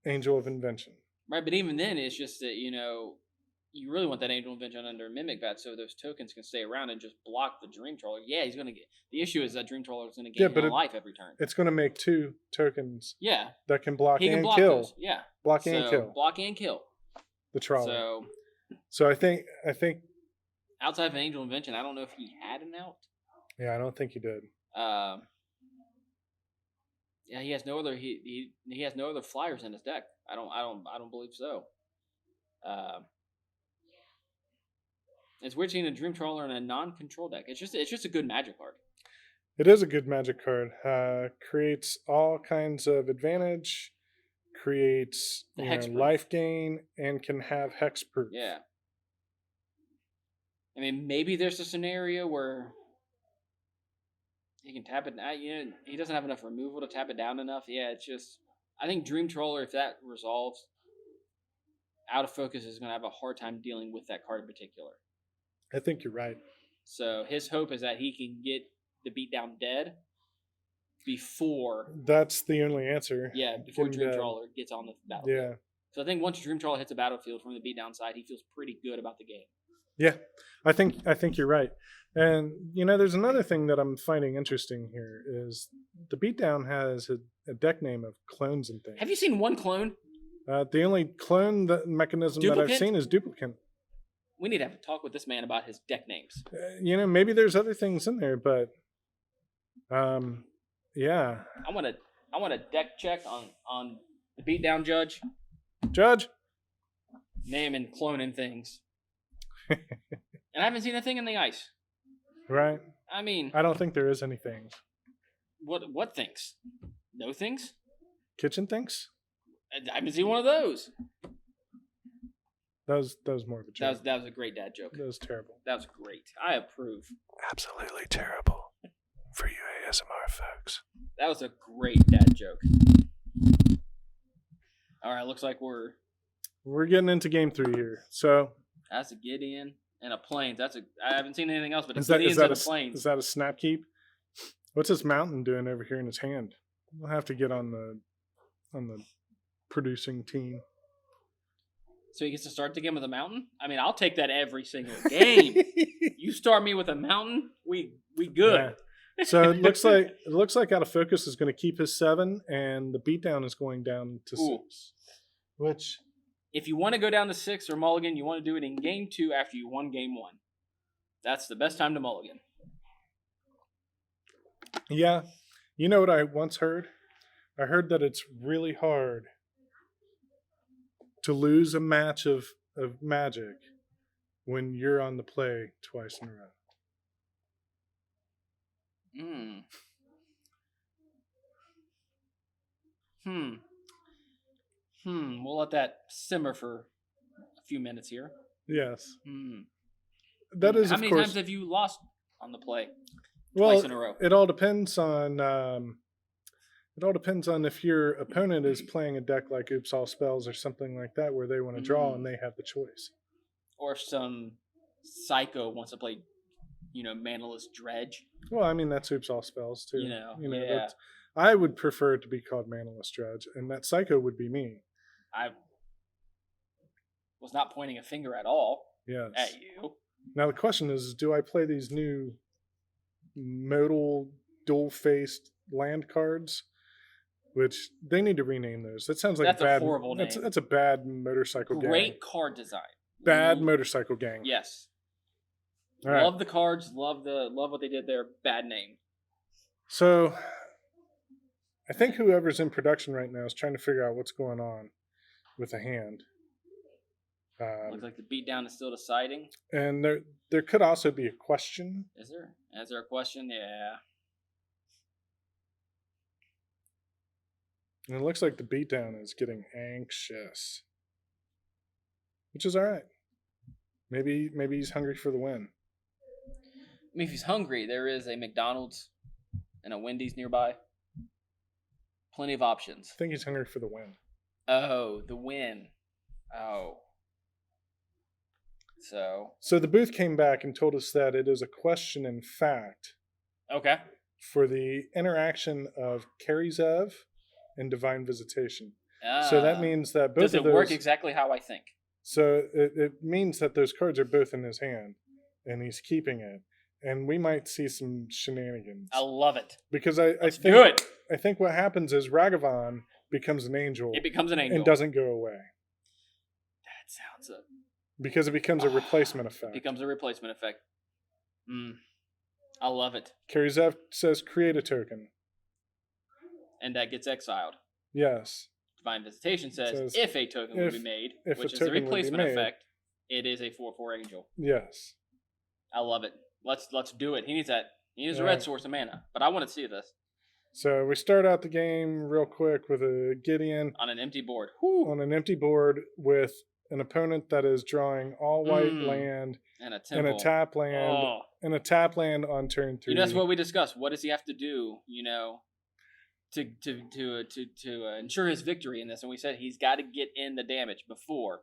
Angel of Invention. Right, but even then, it's just that you really want that Angel of Invention under Mimic Vat so those tokens can stay around and just block the Dream Trawler. Yeah, he's gonna get. The issue is that Dream Trawler is gonna gain life every turn. It's gonna make 2 tokens. Yeah. That can block and kill. Those. Yeah. Block and kill. The Trawler. So I think outside of an Angel Invention, I don't know if he had an out. Yeah, I don't think he did. Yeah, he has no other he has no other flyers in his deck. I don't believe so. It's weird seeing a Dream Trawler in a non-control deck. It's just a good Magic card. It is a good Magic card. Creates all kinds of advantage. Creates life gain and can have hexproof. Yeah. I mean, maybe there's a scenario where he can tap it. He doesn't have enough removal to tap it down enough. Yeah, it's just. I think Dream Trawler, if that resolves, OutofFocus is going to have a hard time dealing with that card in particular. I think you're right. So his hope is that he can get the beatdown dead. Before that's the only answer. Yeah, before Dream Trawler gets on the battlefield. Yeah. So I think once Dream Trawler hits the battlefield from the beatdown side, he feels pretty good about the game. Yeah, I think you're right. And there's another thing that I'm finding interesting here is the beatdown has a deck name of clones and things. Have you seen one clone? The only clone mechanism that I've seen is duplicate. We need to have a talk with this man about his deck names. Maybe there's other things in there, but yeah. I want a deck check on the beatdown judge. Judge, naming cloning things. And I haven't seen a thing in the ice. Right. I mean, I don't think there is any things. What things? No things? Kitchen things? I haven't seen one of those. That was more of a joke. That was a great dad joke. That was terrible. That was great. I approve. Absolutely terrible for you ASMR folks. That was a great dad joke. All right, looks like we're getting into game 3 here. So that's a Gideon and a Plains. I haven't seen anything else but a Gideons and a Plains. Is that a snap keep? What's this mountain doing over here in his hand? We'll have to get on the producing team. So he gets to start the game with a mountain? I mean, I'll take that every single game. You start me with a mountain, we good. Yeah. So it looks like OutofFocus is going to keep his 7, and the beatdown is going down to 6. Which, if you want to go down to 6 or mulligan, you want to do it in game 2 after you won game 1. That's the best time to mulligan. Yeah. You know what I once heard? I heard that it's really hard to lose a match of Magic when you're on the play twice in a row. We'll let that simmer for a few minutes here. Yes. That is, How many times have you lost on the play twice in a row? It all depends on if your opponent is playing a deck like Oops All Spells or something like that, where they want to draw and they have the choice. Or if some psycho wants to play, Manaless Dredge. Well, I mean, that's Oops All Spells too. Yeah. I would prefer it to be called Manaless Dredge, and that psycho would be me. I was not pointing a finger at all at you. Now the question is, do I play these new modal dual-faced land cards? Which they need to rename those. That sounds like a horrible name. That's a bad motorcycle gang. Great card design. Bad motorcycle gang. Yes. All right. Love the cards. Love what they did there. Bad name. So, I think whoever's in production right now is trying to figure out what's going on with the hand. Looks like the beatdown is still deciding. And there could also be a question. Is there? Is there a question? Yeah. And it looks like the beatdown is getting anxious, which is all right. Maybe he's hungry for the win. I mean, if he's hungry, there is a McDonald's and a Wendy's nearby. Plenty of options. I think he's hungry for the win. Oh, the win. Oh. So the booth came back and told us that it is a question in fact. Okay. For the interaction of Karizev and Divine Visitation. So that means that both of those... Does it work exactly how I think? So it means that those cards are both in his hand, and he's keeping it. And we might see some shenanigans. I love it. Because I think what happens is Ragavan becomes an angel. It becomes an angel. And doesn't go away. That sounds up. Because it becomes a replacement effect. It becomes a replacement effect. I love it. Karizev says create a token. And that gets exiled. Yes. Divine Visitation says if a token will be made, which is a replacement effect, it is a 4/4 angel. Yes. I love it. Let's do it. He needs that. He needs a red source of mana. But I want to see this. So we start out the game real quick with a Gideon. On an empty board. Whew. On an empty board with an opponent that is drawing all white land and a temple. And a tap land. And a tap land on turn 3. That's what we discussed. What does he have to do, to ensure his victory in this? And we said he's got to get in the damage before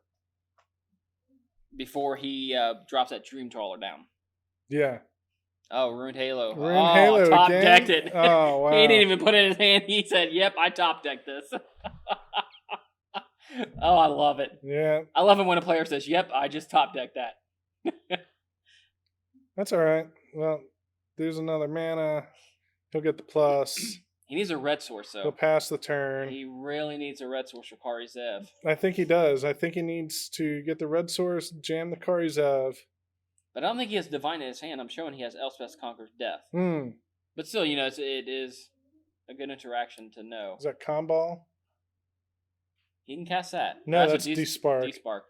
he drops that Dream Trawler down. Yeah. Oh, Ruined Halo. Ruined Halo top again? Decked it. Oh, wow. He didn't even put it in his hand. He said, yep, I top decked this. Oh, I love it. Yeah. I love it when a player says, yep, I just top decked that. That's all right. Well, there's another mana. He'll get the plus. He needs a red source, though. He'll pass the turn. He really needs a red source for Kari Zev. I think he does. I think he needs to get the red source, jam the Kari Zev. But I don't think he has Divine in his hand. I'm showing he has Elspeth Conquers Death. But still, you know, it is a good interaction to know. Is that Comball? He can cast that. No, that's Despark. Despark.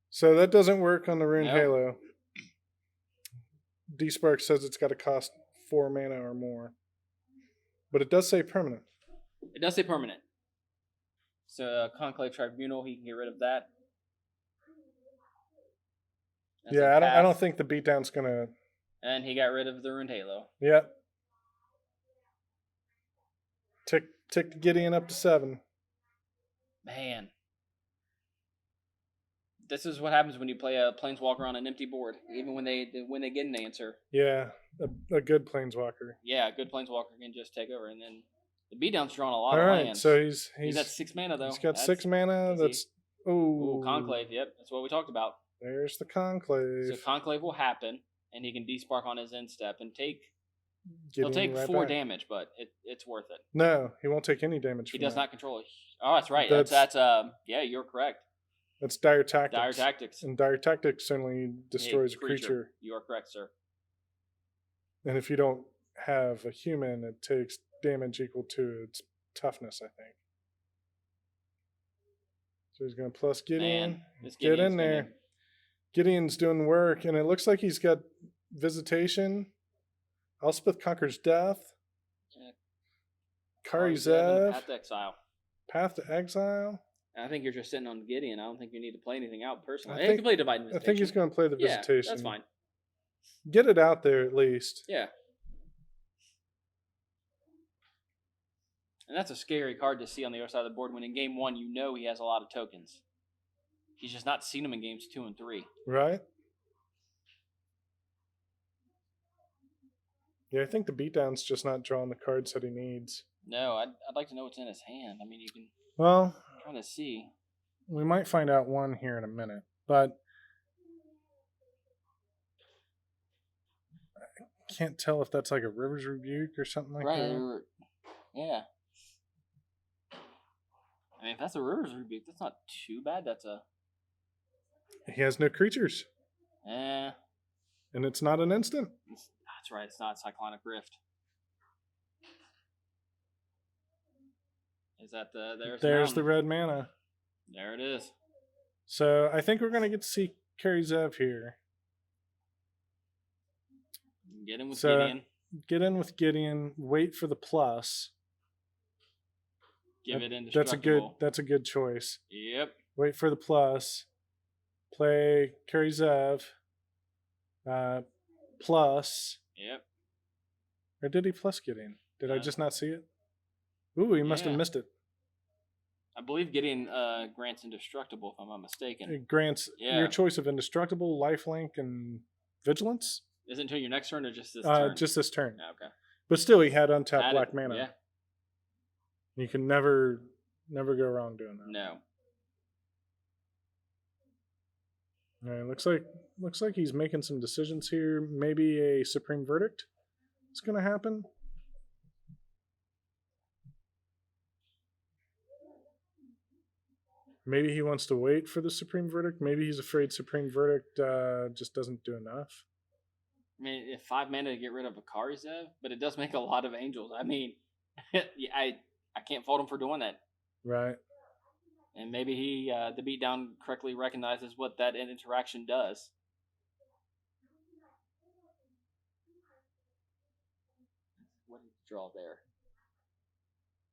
So that doesn't work on the Rune Halo. Despark says it's got to cost 4 mana or more. But it does say permanent. It does say permanent. So Conclave Tribunal, he can get rid of that. That's I don't think the beatdown's going to... And he got rid of the Rune Halo. Yep. Tick Gideon up to 7. Man. This is what happens when you play a Planeswalker on an empty board, even when they get an answer. Yeah, a good Planeswalker. Yeah, a good Planeswalker can just take over, and then the beatdown's drawing a lot of lands. So he's at 6 mana though. He's got 6 mana. That's Conclave. Yep, that's what we talked about. There's the Conclave. So Conclave will happen, and he can despark on his end step and take. He'll take 4 damage, but it's worth it. No, he won't take any damage. He does not control it. Oh, that's right. That's yeah, you're correct. That's Dire Tactics. Dire Tactics. And Dire Tactics certainly destroys a creature. You are correct, sir. And if you don't have a human, it takes damage equal to its toughness, I think. So he's going to plus Gideon. Get in there. Gideon's doing work, and it looks like he's got Visitation. Elspeth Conquers Death. Yeah. Kari Zev. Path to Exile. Path to Exile. I think you're just sitting on Gideon. I don't think you need to play anything out personally. He can play Divine Visitation. I think he's going to play the Visitation. That's fine. Get it out there at least. Yeah. And that's a scary card to see on the other side of the board when in game 1 you know he has a lot of tokens. He's just not seen them in games 2 and 3. Right. Yeah, I think the beatdown's just not drawing the cards that he needs. No, I'd like to know what's in his hand. I mean, you can... Well... I'm trying to see. We might find out one here in a minute, but... I can't tell if that's like a River's Rebuke or something like that. Right, yeah. I mean, if that's a River's Rebuke, that's not too bad. That's a... He has no creatures. Eh. And it's not an instant. That's right. It's not Cyclonic Rift. Is that the... There's the red mana. There it is. So I think we're going to get to see Kari Zev here. Get in with Gideon. Get in with Gideon. Wait for the plus. Give it indestructible. That's a good choice. Yep. Wait for the plus. Play Kari Zev. Plus. Yep. Or did he plus Gideon? Did I just not see it? Ooh, he must have missed it. I believe Gideon grants indestructible, if I'm not mistaken. It grants your choice of indestructible, lifelink, and vigilance. Is it until your next turn or just this turn? Just this turn. Oh, okay. But still, he had untapped black mana. Yeah. You can never go wrong doing that. No. All right, looks like he's making some decisions here. Maybe a Supreme Verdict is going to happen. Maybe he wants to wait for the Supreme Verdict. Maybe he's afraid Supreme Verdict just doesn't do enough. I mean, if 5 mana to get rid of a Kari Zev, but it does make a lot of angels. I mean, I can't fault him for doing that. Right. And maybe he, the beatdown correctly recognizes what that interaction does. What did he draw there?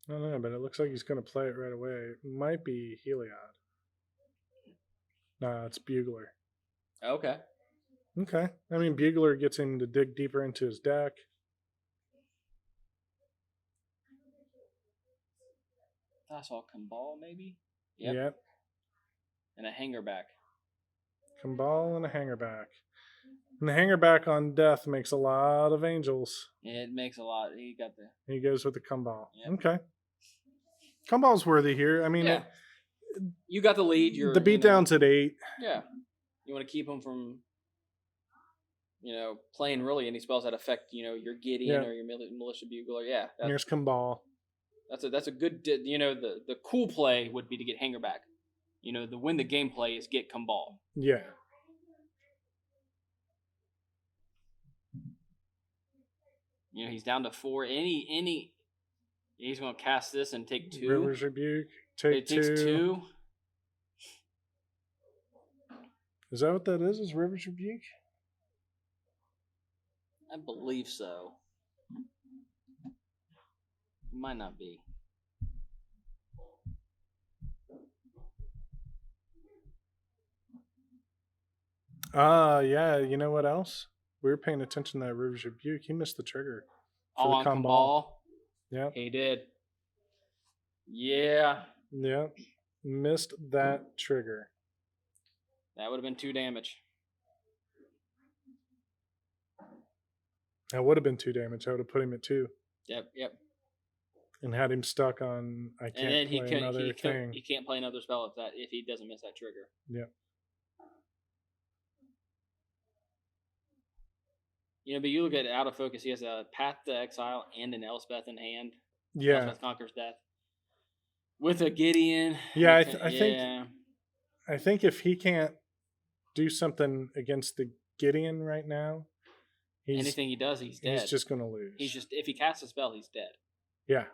I don't know, but it looks like he's going to play it right away. It might be Heliod. No, it's Bugler. Okay. Okay. I mean, Bugler gets him to dig deeper into his deck. I saw Kambal, maybe? Yep. And a Hangerback. Kambal and a Hangerback. And the Hangerback on death makes a lot of angels. It makes a lot. He goes with the Kambal. Yep. Okay. Kambal's worthy here. I mean, you got the lead. The beatdown's at 8. Yeah. You want to keep him from playing really any spells that affect, your Gideon or your Militia Bugler. Yeah. Here's Cabal. That's a good, the cool play would be to get Hanger back. The win the game play is get Cabal. Yeah. He's down to 4. He's going to cast this and take 2. River's Rebuke. Take 2. Takes 2. Is that what that is? Is River's Rebuke? I believe so. It might not be. Yeah. You know what else? We were paying attention to that River's Rebuke. He missed the trigger. For the Cabal. Yeah. He did. Yeah. Yeah. Missed that trigger. That would have been 2 damage. That would have been 2 damage. I would have put him at 2. Yep. And had him stuck on I can't play another thing. He can't play another spell if he doesn't miss that trigger. Yep. But you look at OutofFocus, he has a Path to Exile and an Elspeth in hand. Yeah. Elspeth Conquers Death. With a Gideon. Yeah, I think if he can't do something against the Gideon right now, anything he does, he's dead. He's just going to lose. If he casts a spell, he's dead. Yeah.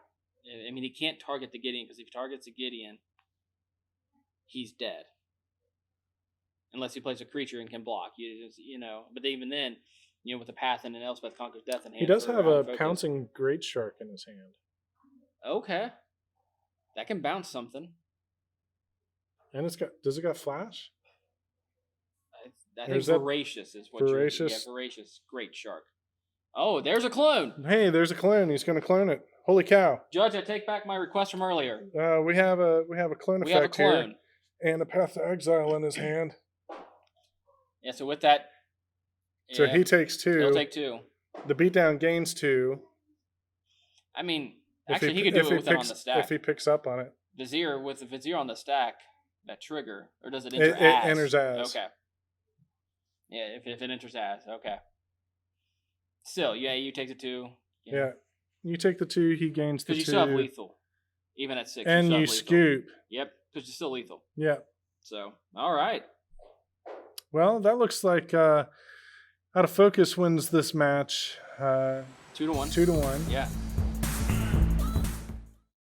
I mean, he can't target the Gideon, because if he targets a Gideon, he's dead. Unless he plays a creature and can block. But even then, with the Path and an Elspeth Conquers Death in hand. He does have a Pouncing Great Shark in his hand. Okay. That can bounce something. And does it got flash? I think Voracious is what Voracious? Voracious. Great Shark. Oh, there's a clone. Hey, there's a clone. He's going to clone it. Holy cow. Judge, I take back my request from earlier. We have a clone effect here. And a Path to Exile in his hand. Yeah, so with that... So he takes 2. He'll take 2. The beatdown gains 2. I mean, actually, he could do it with it on the stack. If he picks up on it. Vizier, with the Vizier on the stack, that trigger, or does it enter as? It enters as. Okay. Yeah, if it enters as, okay. Still, yeah, you take the 2. Yeah. You take the 2, he gains the 2. Because you still have lethal, even at 6. And you scoop. Yep, because you're still lethal. Yeah. So, all right. Well, that looks like OutofFocus wins this match. 2-1. 2-1. Yeah.